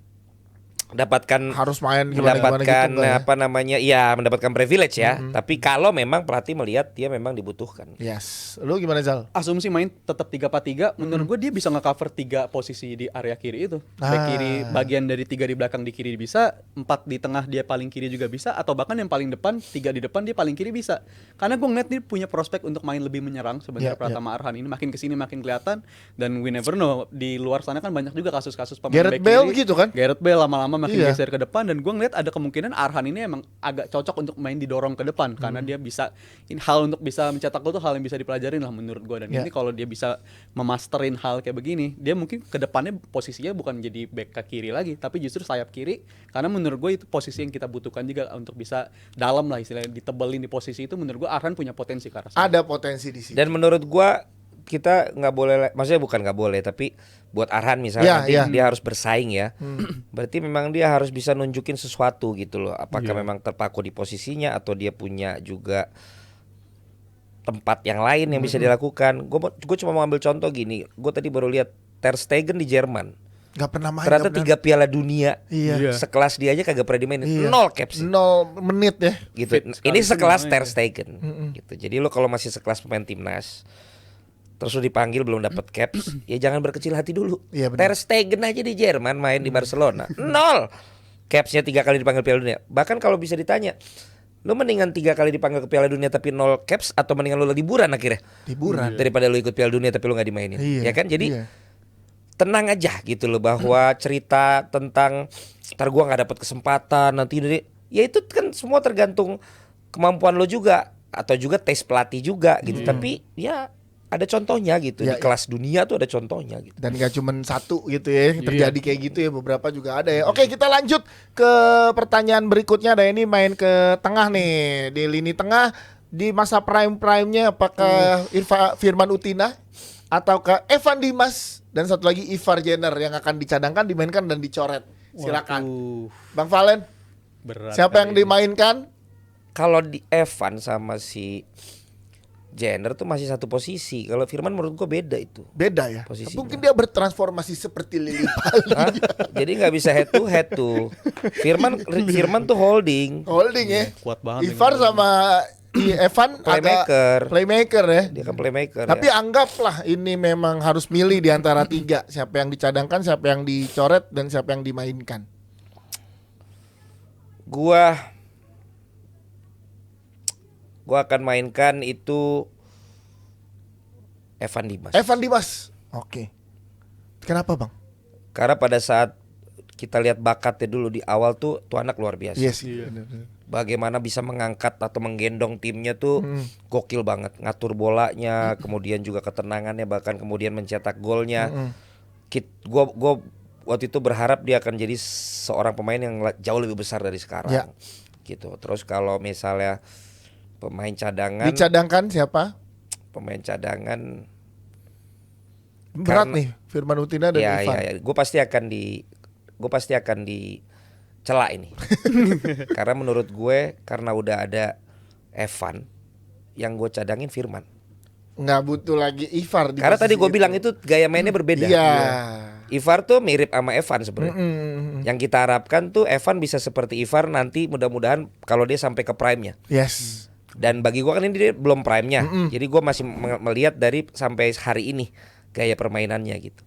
harus main gimana mendapatkan gitu, apa namanya, ya mendapatkan privilege ya. Tapi kalau memang pelatih melihat dia memang dibutuhkan. Yes. Lu gimana Zal? Asumsi main tetap 3-4-3, menurut gue dia bisa nge-cover 3 posisi di area kiri itu. Back kiri, bagian dari 3 di belakang di kiri bisa, 4 di tengah dia paling kiri juga bisa, atau bahkan yang paling depan 3 di depan dia paling kiri bisa. Karena gue ngeliat dia punya prospek untuk main lebih menyerang sebenarnya. Pratama Arhan ini makin kesini makin kelihatan, dan we never know, di luar sana kan banyak juga kasus-kasus pemain Gareth back Bale kiri. gitu kan? Gareth Bale lama-lama makin geser ke depan, dan gue ngeliat ada kemungkinan Arhan ini emang agak cocok untuk main didorong ke depan karena dia bisa hal untuk bisa mencetak gol tuh hal yang bisa dipelajarin lah menurut gue. Dan ini kalau dia bisa memasterin hal kayak begini, dia mungkin ke depannya posisinya bukan jadi back ke kiri lagi, tapi justru sayap kiri, karena menurut gue itu posisi yang kita butuhkan juga untuk bisa dalam lah istilahnya, ditebelin di posisi itu. Menurut gue Arhan punya potensi ke arah sana. Ada potensi di situ. Dan menurut gua kita nggak boleh, maksudnya bukan nggak boleh, tapi buat Arhan misalnya nanti dia harus bersaing ya. Berarti memang dia harus bisa nunjukin sesuatu gitu loh. Apakah memang terpaku di posisinya atau dia punya juga tempat yang lain yang bisa dilakukan. Gue cuma mau ambil contoh gini. Gue tadi baru lihat Ter Stegen di Jerman. Gak pernah main. Ternyata 3 Piala Dunia sekelas dia aja kagak pernah dimainin. 0 caps. 0 menit ya. Gitu. Ini sekelas Ter Stegen. Gitu. Jadi lo kalau masih sekelas pemain timnas, terus lu dipanggil belum dapat caps, ya jangan berkecil hati dulu. Ter Stegen aja di Jerman main di Barcelona 0 capsnya, 3 kali dipanggil Piala Dunia. Bahkan kalau bisa ditanya, lu mendingan 3 kali dipanggil ke Piala Dunia tapi 0 caps, atau mendingan lu liburan akhirnya? Liburan. Daripada lu ikut Piala Dunia tapi lu gak dimainin. Ya kan? Jadi tenang aja gitu loh, bahwa cerita tentang ntar gua gak dapat kesempatan nanti, ya itu kan semua tergantung kemampuan lo juga, atau juga tes pelatih juga gitu. Tapi ya ada contohnya gitu, di kelas dunia tuh ada contohnya gitu. Dan gak cuma satu gitu ya, terjadi kayak gitu ya, beberapa juga ada ya. Oke, kita lanjut ke pertanyaan berikutnya. Ada ini main ke tengah nih, di lini tengah di masa prime-nya, apakah Firman Utina atau ke Evan Dimas, dan satu lagi Ivar Jenner yang akan dicadangkan, dimainkan dan dicoret. Silakan. Bang Valen. Berat siapa yang dimainkan? Kalau di Evan sama si Jenner tuh masih satu posisi. Kalau Firman menurut gua beda itu. Beda ya. Posisinya. Mungkin dia bertransformasi seperti Lili Pali. Jadi nggak bisa head to head tuh. Firman tuh holding. Holding ya. Kuat banget. Ivar sama Evan playmaker ya. Dia kan playmaker. Tapi ya. anggaplah ini memang harus milih di antara 3, siapa yang dicadangkan, siapa yang dicoret, dan siapa yang dimainkan. Gua akan mainkan itu Evan Dimas. Oke. Kenapa bang? Karena pada saat kita lihat bakatnya dulu di awal tuh anak luar biasa. Yes. Bagaimana bisa mengangkat atau menggendong timnya tuh gokil banget. Ngatur bolanya, kemudian juga ketenangannya, bahkan kemudian mencetak golnya. Gue waktu itu berharap dia akan jadi seorang pemain yang jauh lebih besar dari sekarang. Gitu. Terus kalau misalnya pemain cadangan, dicadangkan siapa? Pemain cadangan berat nih, Firman Utina dan Ivan. Ya. Gue pasti akan dicela ini. Karena menurut gue, karena udah ada Evan, yang gue cadangin Firman. Nggak butuh lagi Ivar. Karena tadi gue bilang itu gaya mainnya berbeda. Ivar tuh mirip sama Evan sebenarnya. Yang kita harapkan tuh Evan bisa seperti Ivar nanti, mudah-mudahan kalau dia sampai ke prime-nya. Yes. Dan bagi gua kan ini dia belum prime-nya. Jadi gua masih melihat dari sampai hari ini gaya permainannya gitu.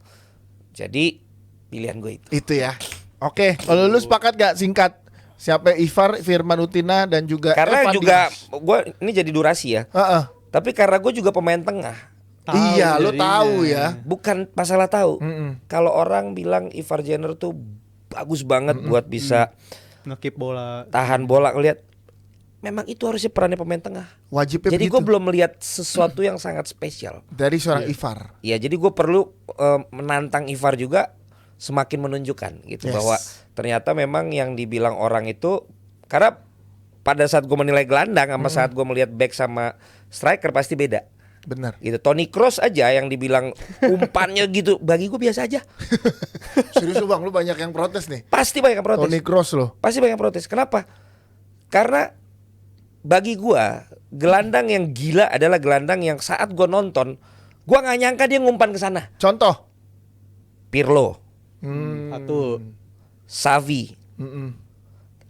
Jadi pilihan gue itu. Itu ya. Oke, kalau lu sepakat gak singkat? Siapa Ivar, Firman Utina dan juga karena Evan juga Dimas? gua ini jadi durasi ya. Tapi karena gue juga pemain tengah. Iya, lu tahu ya. Bukan masalah tahu. Kalau orang bilang Ivar Jenner tuh bagus banget buat bisa ngekip bola, tahan bola, lihat. Memang itu harusnya perannya pemain tengah. Wajibnya. Jadi gue belum melihat sesuatu yang sangat spesial dari seorang Ivar. Ya, jadi gue perlu menantang Ivar juga, semakin menunjukkan gitu bahwa ternyata memang yang dibilang orang itu, karena pada saat gue menilai gelandang sama saat gue melihat back sama striker pasti beda. Benar. Gitu. Toni Kroos aja yang dibilang umpannya gitu, bagi gue biasa aja. Serius lu bang, lu banyak yang protes nih. Pasti banyak yang protes. Toni Kroos loh. Pasti banyak yang protes. Kenapa? Karena bagi gua gelandang yang gila adalah gelandang yang saat gua nonton, gua nggak nyangka dia ngumpan ke sana. Contoh? Pirlo, satu, Xavi,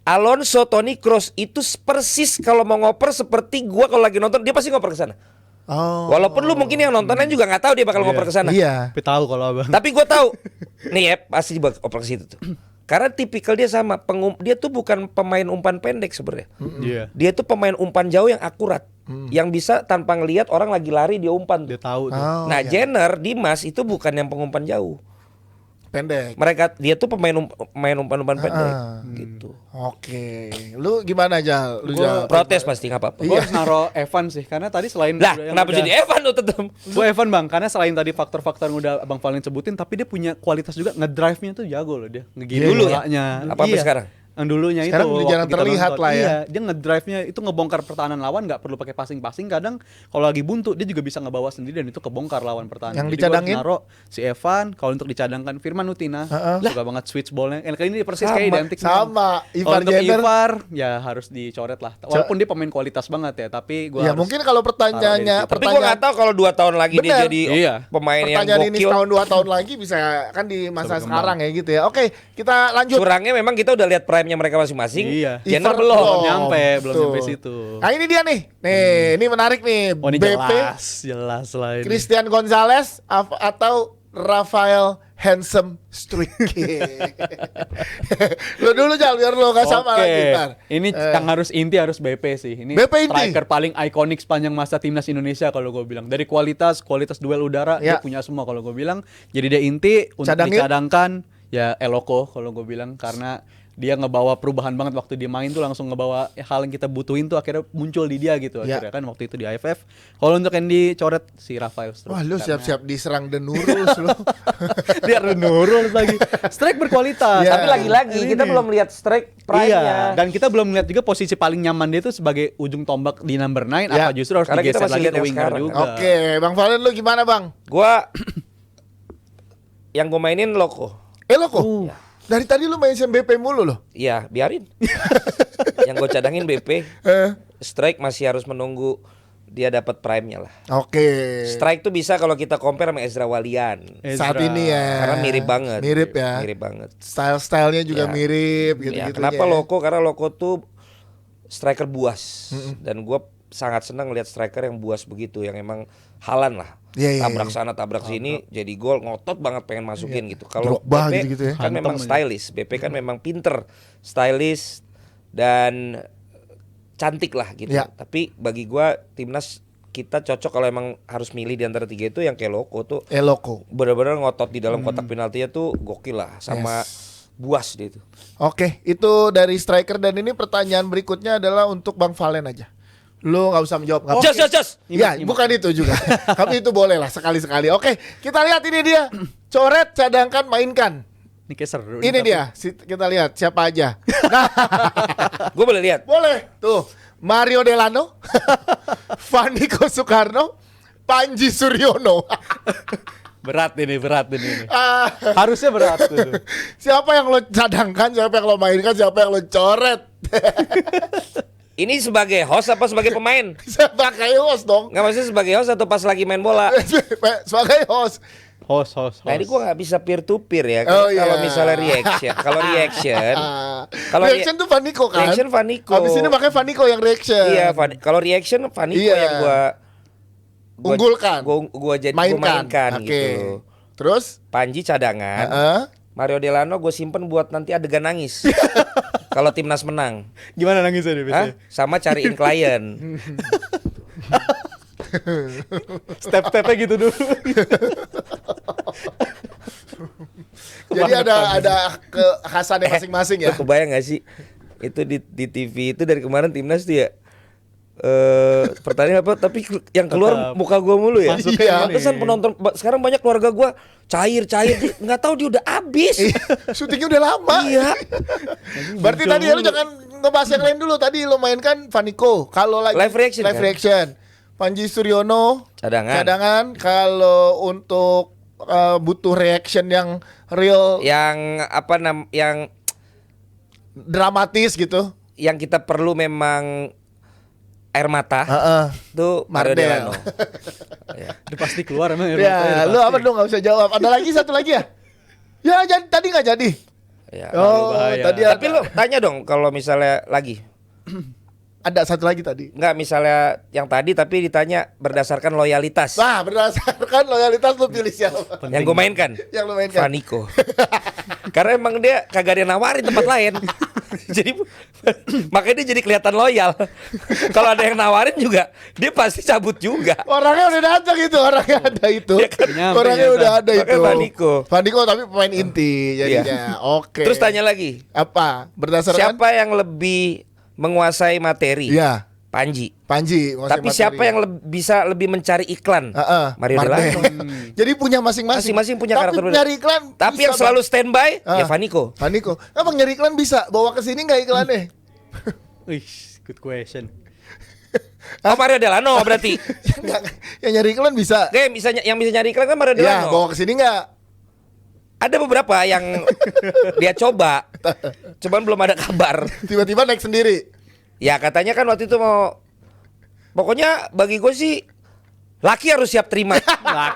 Alonso, Toni Kroos itu persis kalau mau ngoper seperti gua kalau lagi nonton dia pasti ngoper ke sana. Oh. Walaupun lu mungkin yang nontonnya juga nggak tahu dia bakal ngoper ke sana. Iya. Tapi tahu kalau abang. Tapi gua tahu. Nih ya pasti ngoper ke situ tuh. Karena tipikal dia sama, dia tuh bukan pemain umpan pendek sebenarnya. Iya. Dia tuh pemain umpan jauh yang akurat. Yang bisa tanpa ngelihat orang lagi lari dia umpan tuh. Dia tahu tuh. Oh, Nah, iya. Jenner, Dimas itu bukan yang pengumpan jauh. Pendek. Dia tuh pemain umpan-umpan pendek gitu. Oke. Lu gimana aja? Lu Jal? Protes pasti nggak apa-apa. Gue harus naro Evan sih, karena tadi selain Lah, yang kenapa udah- jadi Evan lu tetep? Gue Evan bang, karena selain tadi faktor-faktor yang udah Bang Valen sebutin, tapi dia punya kualitas juga ngedrive-nya tuh jago loh dia. Ngegini Dulu ya? bolanya. Apa sampai sekarang? Yang dulunya Sekarang itu udah waktu jarang kita terlihat nonton. lah ya. Iya, dia ngedrive-nya itu ngebongkar pertahanan lawan, nggak perlu pakai passing-passing. Kadang kalau lagi buntu dia juga bisa ngebawa sendiri dan itu kebongkar lawan pertahanan. Yang Jadi gua harus dicadangin? naro si Evan, kalau untuk dicadangkan Firman Utina. Suka banget switch ballnya. Kali ini persis Sama, kayak identik. sama. Kalau Ivar untuk Jenner. Ivar ya harus dicoret lah. Walaupun dia pemain kualitas banget ya, tapi gua Ya harus mungkin kalau pertanyaannya Tapi gua nggak tahu kalau 2 tahun lagi dia Bener. jadi Iya. pemain yang pertanyaan ini gokil. setahun 2 tahun lagi bisa kan di masa Berkembang. sekarang ya gitu ya. Oke, kita lanjut. Curangnya memang kita udah lihat prime-nya mereka masing-masing. Iya. Jenner Ivar belum. belum nyampe, belum Tuh. sampai situ. Nah ini dia nih. Ini menarik nih. Oh ini BP jelas lah ini. Christian Gonzalez atau Rafael Handsome Struik. Lo dulu Jal biar lo gak sama Oke. lagi ntar. Ini yang harus inti harus BP sih. Ini BP inti. striker paling ikonik sepanjang masa timnas Indonesia kalau gue bilang. Dari kualitas duel udara Ya. dia punya semua kalau gue bilang. Jadi dia inti untuk Cadangin? dicadangkan ya Eloko kalau gue bilang karena dia ngebawa perubahan banget waktu dia main tuh langsung ngebawa hal yang kita butuhin tuh akhirnya muncul di dia gitu Ya. akhirnya kan waktu itu di AFF. Kalau untuk yang dicoret si Rafael Struik. Wah lu Karena siap-siap diserang Denurus lu. dia nurul lagi. Strike berkualitas. Ya. Tapi lagi-lagi Ini kita nih. belum lihat strike Iya, prime-nya. dan kita belum melihat juga posisi paling nyaman dia itu sebagai ujung tombak di number 9 Ya, apa justru harus karena kita digeser masih lagi lihat ke yang winger sekarang. juga. Oke, Bang Valen lu gimana Bang? Gua yang gue mainin Loko. Lo kok? Dari tadi lu mention BP mulu loh. Iya, biarin. Yang gue cadangin BP. Strike masih harus menunggu dia dapat prime-nya lah. Oke. Strike tuh bisa kalau kita compare sama Ezra Walian. Saat ini ya. Karena mirip banget. Mirip ya. Mirip banget. Style-stylenya juga Ya. mirip Ya, gitu-gitu. kenapa ya. Loko? Karena Loko tuh striker buas. Dan gue sangat senang lihat striker yang buas begitu, yang emang halan lah. Iya, iya, Tabrak iya. sana, tabrak sini, jadi gol, ngotot banget pengen masukin gitu. Kalau Drogba BP gitu-gitu ya. kan Hantem memang aja. stylish. BP kan memang pinter, stylish dan cantik lah gitu. Ya. Tapi bagi gua timnas kita cocok kalau emang harus milih di antara 3 itu yang kayak Loko tuh Eloko. benar-benar ngotot di dalam kotak penaltinya tuh gokil lah, sama buas dia itu. Oke, itu dari striker dan ini pertanyaan berikutnya adalah untuk Bang Valen aja. Lu nggak usah menjawab. nggak Jos, jos, jos. Ya, bukan itu juga. Tapi itu boleh lah sekali-sekali. Oke, kita lihat ini dia. Coret, cadangkan, mainkan. Ini kayak seru. Ini dia. Kita lihat siapa aja. Nah, Gue boleh lihat. boleh. Tuh, Mario Delano, Vaniko Soekarno, Panji Suryono. Berat ini. Ah, Harusnya berat tuh. siapa yang lo cadangkan, siapa yang lo mainkan, siapa yang lo coret? Ini sebagai host apa sebagai pemain? Sebagai host dong. Nggak, maksudnya sebagai host atau pas lagi main bola? Sebagai host. Host. Nah ini gue nggak bisa peer to peer ya. Oh, Kalau iya. misalnya reaction, kalau reaction, kalau Reaction tuh Vaniko kan? reaction Vaniko. Habis ini pakai Vaniko yang reaction. Iya, kalau reaction Vaniko Iya. yang gua Unggulkan. Gua mainkan. mainkan Oke. gitu. Terus? Panji cadangan. Heeh. Mario Delano gue simpen buat nanti adegan nangis. Kalau timnas menang. Gimana nangisnya nih Hah? biasanya? Sama cariin klien. Step-stepnya gitu dulu. Jadi ada kekhasannya masing-masing ya. Lu kebayang gak sih? Itu di TV itu dari kemarin timnas tuh ya. Pertanyaan apa? Tapi yang keluar Tetap. muka gua mulu ya. Masuknya Iya. ini. Pantesan penonton sekarang banyak keluarga gua cair nggak tahu dia udah habis. Syutingnya udah lama. Iya. Berarti Muncul tadi ya lu mulu. jangan ngebahas yang lain dulu. Tadi lu mainkan Vaniko. Kalau lagi Live reaction, live kan? reaction. Panji Suryono Cadangan. Kalau untuk butuh reaction yang real Yang dramatis gitu. yang kita perlu memang air mata. Heeh. Tuh Mario Mardel. Delano. Ya. Udah pasti keluar emang Ya, lu apa dong nggak usah jawab. Ada lagi satu lagi ya? Ya, tadi nggak jadi. Ya. Oh, bahaya. tadi Tapi lo tanya dong kalau misalnya lagi. ada satu lagi tadi. Enggak, misalnya yang tadi tapi ditanya berdasarkan loyalitas. Wah, berdasarkan loyalitas lu pilih siapa? Yang gue mainkan. Yang lu mainkan. Vaniko. Karena emang dia kagak ada yang nawarin tempat lain. Jadi makanya dia jadi kelihatan loyal. Kalau ada yang nawarin juga dia pasti cabut juga. Orangnya udah datang itu, orangnya ada itu. Nyampe, Orangnya nyampe. udah ada Makanya itu. Vaniko. Vaniko tapi pemain inti jadinya. Oke. Terus tanya lagi, apa? Berdasarkan siapa yang lebih menguasai materi? Iya, Panji. Panji. Tapi siapa yang bisa lebih mencari iklan? Mario Marde. Delano. Jadi punya masing-masing. Masing-masing punya karakter Tapi berbeda. nyari iklan. Tapi bisa, yang selalu Bang. standby ya Vaniko. Vaniko. Emang nyari iklan bisa? Bawa ke sini nggak iklannya? Wih, good question. Oh, Mario Delano berarti. Nggak, yang nyari iklan bisa. Oke, yang bisa nyari iklan kan Mario Ya, Delano. bawa ke sini nggak? Ada beberapa yang dia coba, cuman belum ada kabar. Tiba-tiba naik sendiri. Ya katanya kan waktu itu mau, pokoknya bagi gue sih laki harus siap terima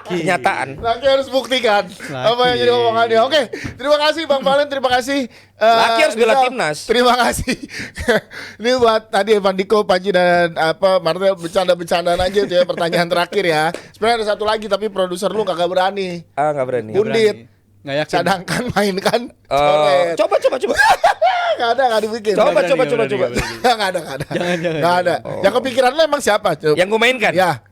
kenyataan. Laki harus buktikan apa yang jadi omongannya. Oke, terima kasih Bang Valen, terima kasih. Laki harus bela Rizal. timnas. Terima kasih. Ini buat tadi Evan Diko, Panji dan Martel bercanda-bercandaan aja tuh ya, pertanyaan terakhir ya. Sebenarnya ada satu lagi tapi produser lu kagak berani. Nggak berani. Undit. Nggak yakin. Cadangkan mainkan. Coba. Nggak ada, nggak dibikin. Coba. Nggak berani. Nggak ada. Jangan. Nggak ada. Yang kepikiran lu emang siapa? Yang gue mainkan. Ya.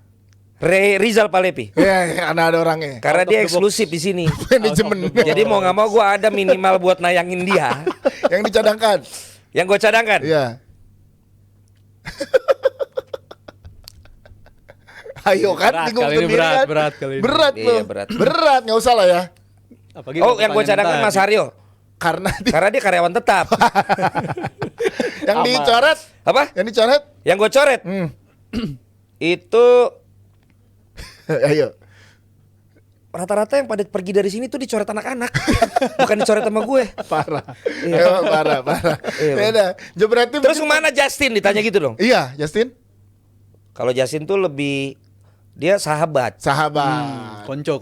Rizal Palepi. Ya, karena ada orangnya. Karena dia eksklusif di sini. Manajemen. Jadi mau nggak mau gue ada minimal buat nayangin dia. Yang dicadangkan. Yang gue cadangkan. Iya. Ayo kan, Berat bingung kali ini, sendiri kan. berat kali ini. Berat Iya, loh. berat. Berat, nggak usah lah ya. Apalagi Oh, yang gue pertanyaan cadangkan tadi. Mas Haryo. Karena Karena dia karyawan tetap. yang Apa? dicoret, Apa? yang dicoret. Yang gue coret itu Ayo. rata-rata yang pada pergi dari sini tuh dicoret anak-anak. Bukan dicoret sama gue. Parah. Emang parah. Iya, Beda. Jebret tim. Terus kemana Justin ditanya gitu dong. Iya, Justin. Kalau Justin tuh lebih dia sahabat. Sahabat. Konco.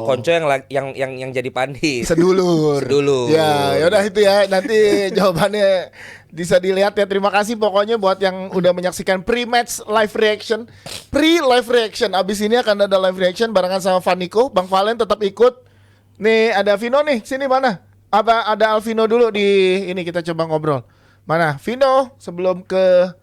Konco yang jadi pandit. Sedulur. Ya, yaudah itu ya. Nanti jawabannya bisa dilihat ya. Terima kasih pokoknya buat yang udah menyaksikan pre-match live reaction. Pre-live reaction. Abis ini akan ada live reaction barengan sama Vaniko. Bang Valen tetap ikut. Nih ada Vino nih. Sini mana? Apa ada Alvino dulu di ini, kita coba ngobrol. Mana? Vino sebelum ke.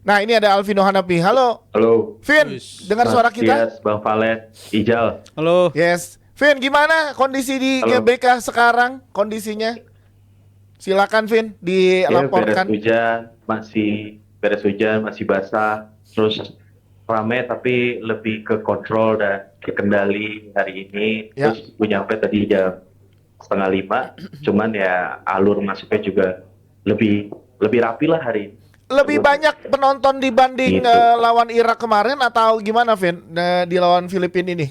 Nah, ini ada Alvino Hanapi. Halo. Halo. Vin, dengar suara kita? Yes, Bang Valen, Ijal. Halo. Yes. Vin, gimana kondisi di Halo. GBK sekarang? Kondisinya? Silakan Vin, Ya, dilaporkan. beres hujan, masih basah. Terus rame tapi lebih ke kontrol dan ke kendali hari ini. Ya. Terus gue nyampe tadi jam 4:30. Cuman ya alur masuknya juga lebih rapi lah hari ini. Lebih banyak penonton dibanding Gitu. lawan Irak kemarin atau gimana Vin? Di lawan Filipina ini?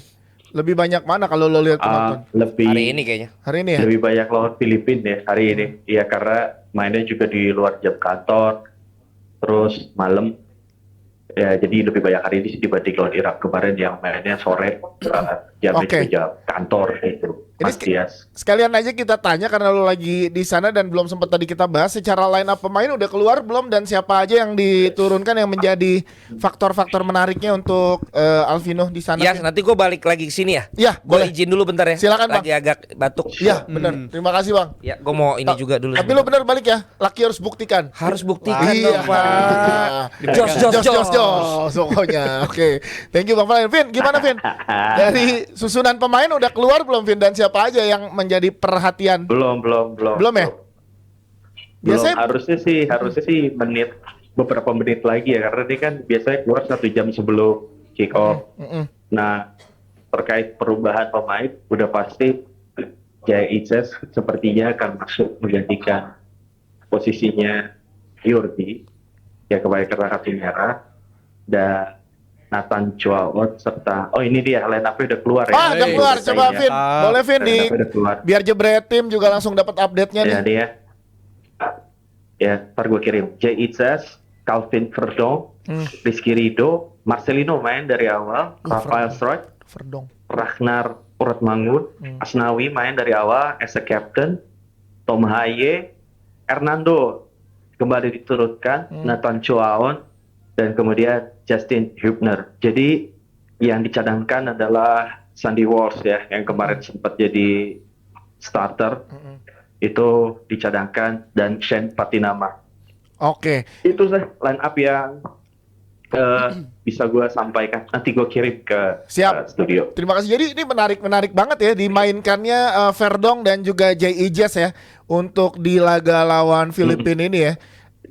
Lebih banyak mana kalau lo lihat penonton? Lebih Hari ini kayaknya. Hari ini ya? lebih banyak lawan Filipina ya hari ini. Iya, karena mainnya juga di luar jam kantor. Terus malam. Ya, jadi lebih banyak hari ini sih dibanding lawan Irak kemarin yang mainnya sore, jamnya Oke. juga jam kantor gitu. Ini Mas Dias. Sekalian aja kita tanya karena lo lagi di sana dan belum sempat tadi kita bahas secara line up pemain udah keluar belum dan siapa aja yang diturunkan yang menjadi faktor-faktor menariknya untuk Alvino di sana. Ya, Vin? nanti gue balik lagi ke sini ya. Iya, Gue boleh. izin dulu bentar ya. Silakan, Bang. Lagi agak batuk. Iya, benar. Terima kasih Bang. Ya, gue mau ini juga dulu. Tapi lo benar balik ya. Laki harus buktikan. harus buktikan Iya, dong, Pak. Jos. Pokoknya. Oke. Thank you Bang Valen. Vin, gimana Vin? Dari susunan pemain udah keluar belum Vin, dan siapa aja yang menjadi perhatian? Belum Belum ya? Belum. Biasanya Harusnya sih beberapa menit lagi ya, karena dia kan biasanya keluar 1 jam sebelum kick off. Nah, terkait perubahan pemain udah pasti Jaya Itzes sepertinya akan masuk menggantikan posisinya Yurdi ya, kembali ke kartu merah, dan Nathan Chuaot serta ini dia line up-nya udah keluar ya. udah keluar. Coba Biasanya. Vin, boleh Vin Line up-nya udah keluar. biar jebret tim juga langsung dapat update-nya nih. Ya dia. Ya, ntar gue kirim. Jay Itzes, Calvin Verdong, Rizky Rido, Marcelino main dari awal, Rafael Stroik, Verdong. Ragnar Uratmangun, Asnawi main dari awal as a captain, Tom Haye, Hernando kembali diturunkan, Nathan Choaon, dan kemudian Justin Hubner. Jadi yang dicadangkan adalah Sandy Walsh ya, yang kemarin sempat jadi starter, itu dicadangkan, dan Shane Patinama. Oke. Itu sih line up yang bisa gue sampaikan. Nanti gue kirim ke studio. Terima kasih. Jadi ini menarik banget ya dimainkannya Verdong dan juga Jay Ijas ya untuk di laga lawan Filipina ini ya.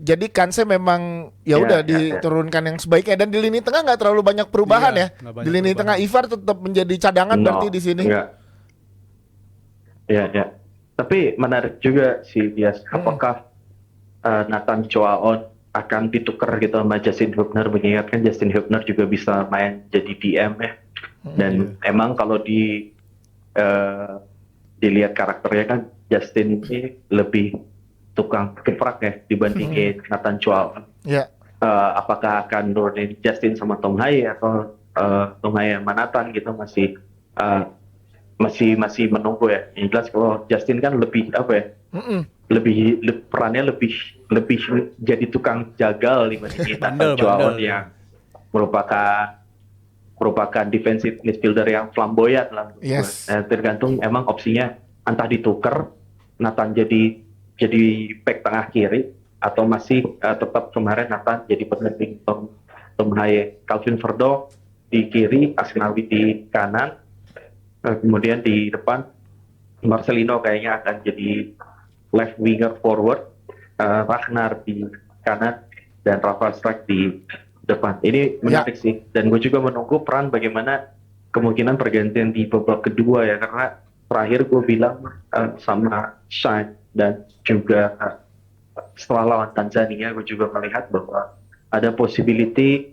Jadi kansnya memang ya udah diturunkan yang sebaiknya, dan di lini tengah nggak terlalu banyak perubahan ya. Di lini tengah Ivar tetap menjadi cadangan berarti di sini. Ya. Tapi menarik juga sih Dias, apakah Nathan Choaon akan ditukar gitu sama Justin Hubner, mengingatkan Justin Hubner juga bisa main jadi DM ya. Dan emang kalau dilihat karakternya kan Justin ini lebih tukang keprak ya dibandingin Nathan Choaon. Apakah akan nurunin Justin sama Tom Haye atau Tom Haye sama Nathan gitu, masih menunggu ya. Yang jelas kalau Justin kan lebih apa ya? Perannya lebih jadi tukang jagal dibandingin Nathan Choaon yang merupakan defensive midfielder yang flamboyan lah. Tergantung emang opsinya, entah ditukar Nathan jadi back tengah kiri atau masih tetap kemarin Nathan jadi pendamping Tom Haye. Calvin Verdong di kiri, Asnawi di kanan, kemudian di depan Marcelino kayaknya akan jadi left winger forward, Ragnar di kanan, dan Rafa Strike di depan. Ini menarik sih, dan gue juga menunggu peran bagaimana kemungkinan pergantian di babak kedua ya, karena terakhir gue bilang sama Shine dan juga setelah lawan Tanzania gue juga melihat bahwa ada possibility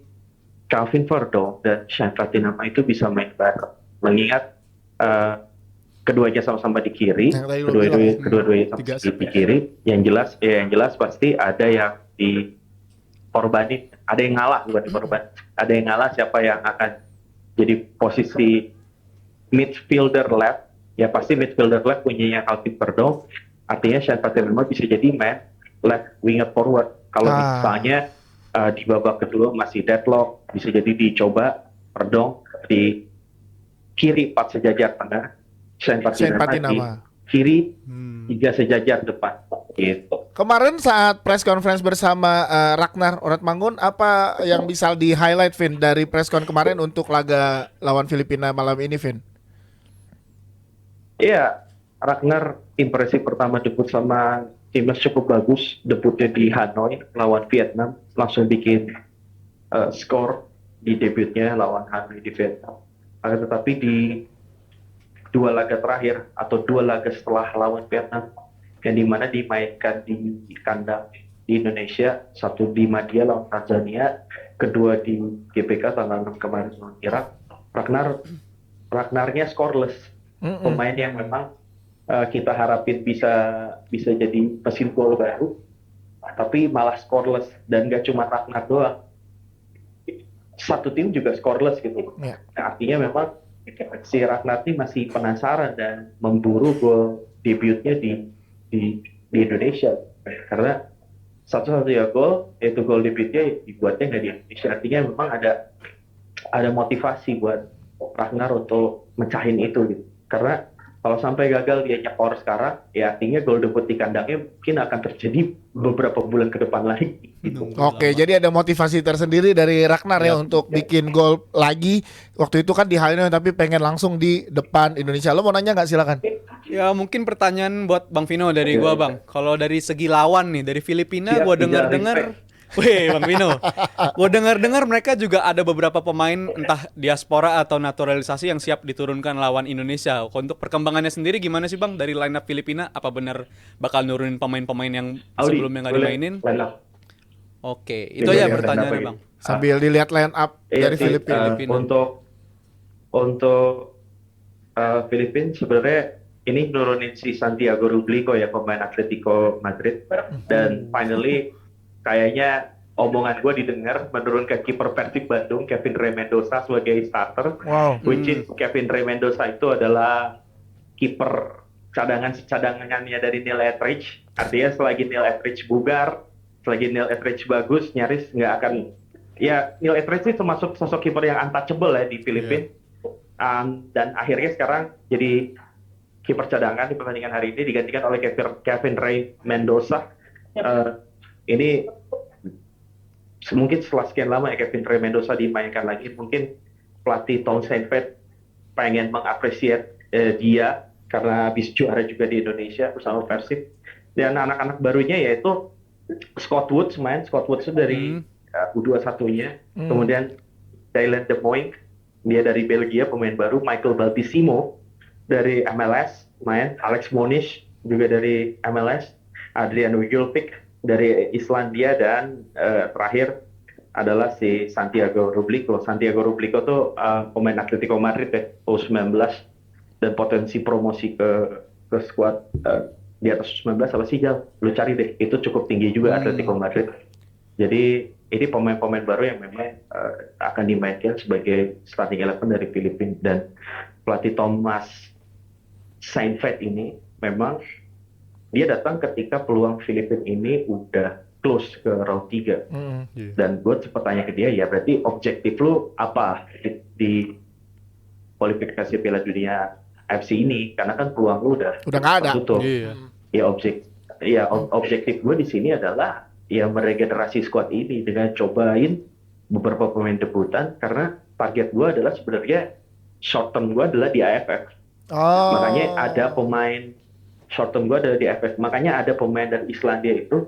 Calvin Verdong dan Shine Patinama itu bisa main bareng, mengingat keduanya sama-sama di kiri, kedua-duanya sama-sama di kiri. Yang jelas pasti ada yang dikorbanin, ada yang ngalah, bukan dikorban, ada yang ngalah. Siapa yang akan jadi posisi midfielder left? Ya pasti midfielder left punyanya Calvin Verdong, artinya Shane Patinama bisa jadi main left winger forward. Kalau misalnya di babak kedua masih deadlock, bisa jadi dicoba Verdong di kiri 4 sejajar tengah, Shane Patinama kiri 3 sejajar depan gitu. Kemarin saat press conference bersama Ragnar Oratmangun, apa yang bisa di highlight Vin dari press con kemarin untuk laga lawan Filipina malam ini, Vin? Iya, Ragnar impresi pertama debut sama timnas cukup bagus. Debutnya di Hanoi lawan Vietnam, langsung bikin skor di debutnya lawan Hanoi di Vietnam. Tetapi di 2 laga terakhir atau 2 laga setelah lawan Vietnam, yang dimana dimainkan di kandang di Indonesia, satu di Madia lawan Tanzania, kedua di GBK tanggal 6 kemarin lawan Irak, Ragnarnya scoreless, pemain yang memang kita harapin bisa jadi mesin gol baru, tapi malah scoreless. Dan gak cuma Ragnar doang, satu tim juga scoreless gitu. Nah, artinya memang si Ragnar ini masih penasaran dan memburu gol debutnya di Indonesia, karena satu-satunya gol, yaitu gol debutnya dibuatnya nggak di Indonesia. Artinya memang ada motivasi buat Ragnar untuk mecahin itu gitu. Karena kalau sampai gagal dia nyekor sekarang, ya artinya gol debut di kandangnya mungkin akan terjadi beberapa bulan ke depan lagi. Oke, jadi ada motivasi tersendiri dari Ragnar ya untuk bikin gol lagi. Waktu itu kan di Hanoi, tapi pengen langsung di depan Indonesia. Lo mau nanya nggak? Silakan. Ya mungkin pertanyaan buat Bang Vino dari gua, Bang. Kalau dari segi lawan nih, dari Filipina gua dengar-dengar, weh Bang Vino, gua dengar-dengar mereka juga ada beberapa pemain entah diaspora atau naturalisasi yang siap diturunkan lawan Indonesia. Untuk perkembangannya sendiri gimana sih Bang dari line up Filipina? Apa benar bakal nurunin pemain-pemain yang sebelumnya nggak dimainin? Oke, itu ya pertanyaannya Bang. Sambil dilihat line up dari Filipina. Untuk Filipina sebenarnya ini nurunin si Santiago Rublico ya, pemain Atletico Madrid, dan finally kayaknya omongan gue didengar, menurunkan kiper Persib Bandung Kevin Rey Mendoza sebagai starter. Which is Kevin Rey Mendoza itu adalah kiper cadangannya dari Neil Etheridge. Artinya selagi Neil Etheridge bugar, selagi Neil Etheridge bagus, nyaris nggak akan. Ya, Neil Etheridge itu termasuk sosok kiper yang untouchable ya di Filipina. Dan akhirnya sekarang jadi kiper cadangan di pertandingan hari ini digantikan oleh Kevin Ray Mendoza. Ini mungkin setelah sekian lama ya Kevin Ray Mendoza dimainkan lagi, mungkin pelatih Tom Saintfiet pengen mengapresiasi dia karena habis juara juga di Indonesia bersama Persib. Dan anak-anak barunya yaitu Scott Woods itu dari U21-nya. Kemudian Dylan De Moing, dia dari Belgia, pemain baru. Michael Baltissimo dari MLS main. Alex Monish juga dari MLS. Adrian Wigulpik dari Islandia. Dan terakhir adalah si Santiago Rublico. Santiago Rublico tuh pemain Atletico Madrid ya, U19. Dan potensi promosi ke skuad di atas 19 apa sih, Jal? Lu cari deh, itu cukup tinggi juga Atletico Madrid. Jadi ini pemain-pemain baru yang memang akan dimainkan sebagai starting 11 dari Filipina. Dan pelatih Thomas Saintfiet ini memang dia datang ketika peluang Filipina ini udah close ke round 3. Dan gue sempat tanya ke dia, ya berarti objektif lu apa di kualifikasi Piala Dunia AFC ini, karena kan peluang lu udah nggak ada. Tutup. Objektif gue di sini adalah ya meregenerasi skuad ini dengan cobain beberapa pemain debutan, karena target gue adalah sebenarnya short term gue adalah di AFF. Makanya ada pemain short term gue adalah di AFF. Makanya ada pemain dari Islandia itu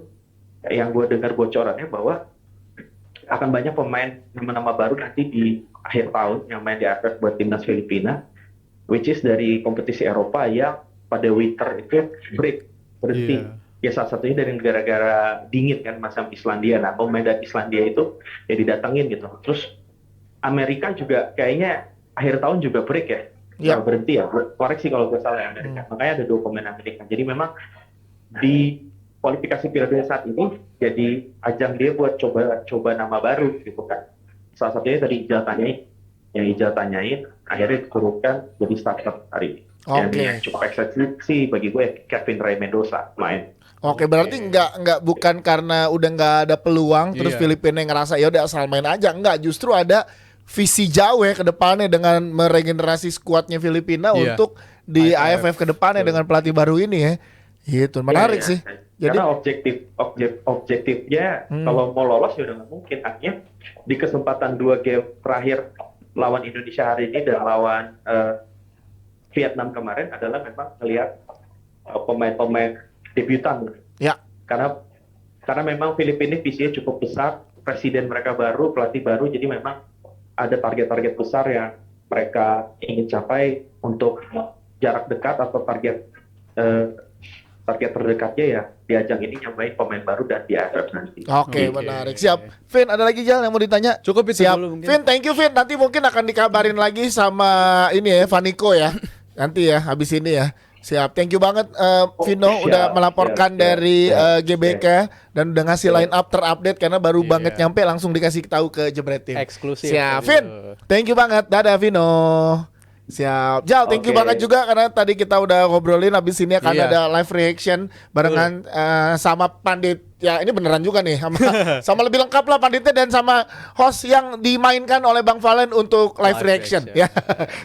yang gue dengar bocorannya bahwa akan banyak pemain nama-nama baru nanti di akhir tahun yang main di AFF buat timnas Filipina, which is dari kompetisi Eropa yang pada winter itu berhenti. Ya salah satunya dari gara-gara dingin kan masa Islandia. Nah, pemain dari Islandia itu ya didatengin gitu. Terus Amerika juga kayaknya akhir tahun juga break ya. Berhenti ya. Koreksi kalau gue salah ya Amerika. Makanya ada 2 pemain Amerika. Jadi memang di kualifikasi Piala Dunia saat ini jadi ajang dia buat coba nama baru gitu kan. Salah satunya tadi Ijal tanyain akhirnya diturunkan jadi starter hari ini. Yang cukup eksepsi bagi gue Kevin Ray Mendoza main. Berarti bukan karena udah nggak ada peluang terus Filipina yang ngerasa ya udah asal main aja. Enggak, justru ada visi jauh ya ke depannya dengan meregenerasi skuadnya Filipina untuk di AFF ke depannya dengan pelatih baru ini ya. Gitu, menarik sih. Jadi karena objektifnya kalau mau lolos ya udah nggak mungkin. Artinya di kesempatan 2 game terakhir lawan Indonesia hari ini dan lawan Vietnam kemarin adalah memang melihat pemain-pemain debutan. Ya. Karena memang Filipina visinya cukup besar, presiden mereka baru, pelatih baru, jadi memang ada target-target besar yang mereka ingin capai untuk jarak dekat atau target terdekatnya ya di ajang ini nyampein pemain baru dan di AFF nanti. Menarik. Siap. Vin, ada lagi Jal yang mau ditanya? Cukup itu siap. Dulu mungkin. Vin, thank you Vin. Nanti mungkin akan dikabarin lagi sama ini ya, Vaniko ya. Nanti ya, habis ini ya. Siap. Thank you banget Vino udah melaporkan dari GBK dan udah ngasih line up terupdate karena baru banget nyampe langsung dikasih tahu ke Jebret Team. Eksklusif. Siap. Vin, thank you banget. Dadah Vino. Siap. Jal, thank you banget juga karena tadi kita udah ngobrolin, habis ini akan ada live reaction barengan sama Pandit. Ya ini beneran juga nih sama lebih lengkap lah Panditnya dan sama host yang dimainkan oleh Bang Valen untuk live reaction ya.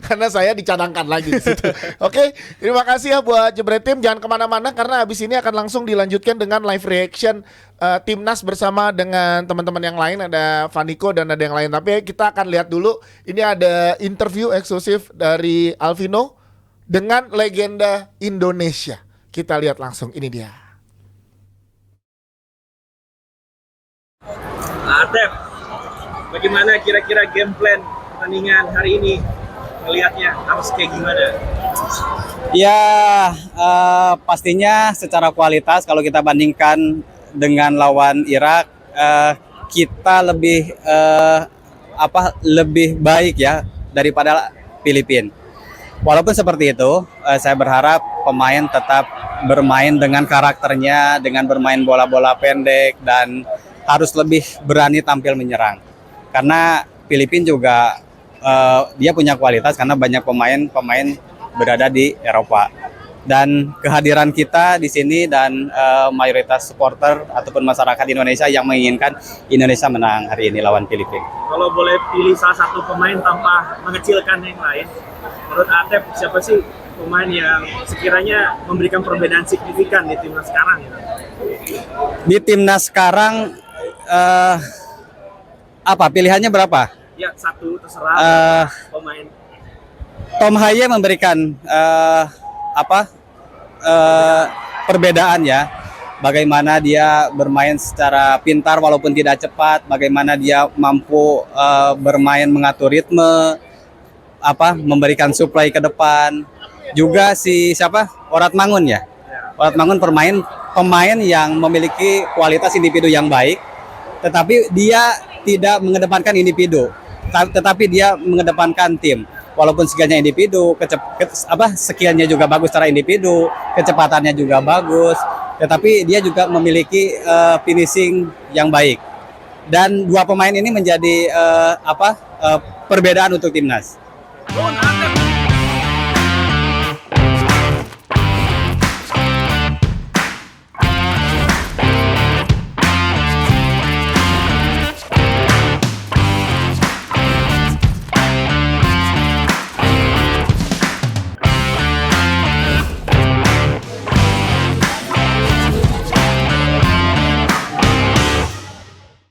Karena saya dicadangkan lagi di situ. Oke, terima kasih ya buat Jebret Team. Jangan kemana-mana karena habis ini akan langsung dilanjutkan dengan live reaction Timnas bersama dengan teman-teman yang lain. Ada Vaniko dan ada yang lain. Tapi kita akan lihat dulu. Ini ada interview eksklusif dari Alvino dengan legenda Indonesia. Kita lihat langsung, ini dia. Atep, bagaimana kira-kira game plan pertandingan hari ini? Melihatnya harus kayak gimana? Ya, pastinya secara kualitas kalau kita bandingkan dengan lawan Irak, kita lebih baik ya daripada Filipina. Walaupun seperti itu, saya berharap pemain tetap bermain dengan karakternya, dengan bermain bola-bola pendek dan harus lebih berani tampil menyerang. Karena Filipina juga dia punya kualitas karena banyak pemain berada di Eropa. dan kehadiran kita di sini dan mayoritas supporter ataupun masyarakat Indonesia yang menginginkan Indonesia menang hari ini lawan Filipina. Kalau boleh pilih salah satu pemain tanpa mengecilkan yang lain, menurut Atep siapa sih pemain yang sekiranya memberikan perbedaan signifikan di timnas sekarang? Gitu? Di timnas sekarang apa pilihannya berapa? Ya satu terserah pemain. Tom Haye memberikan perbedaan ya, bagaimana dia bermain secara pintar walaupun tidak cepat, bagaimana dia mampu bermain mengatur ritme, memberikan supply ke depan. Juga si Orat Mangun ya, Orat Mangun pemain yang memiliki kualitas individu yang baik, tetapi dia tidak mengedepankan individu, tetapi dia mengedepankan tim. Walaupun skillnya individu, skillnya juga bagus secara individu, kecepatannya juga bagus, tetapi dia juga memiliki finishing yang baik. Dan dua pemain ini menjadi perbedaan untuk timnas.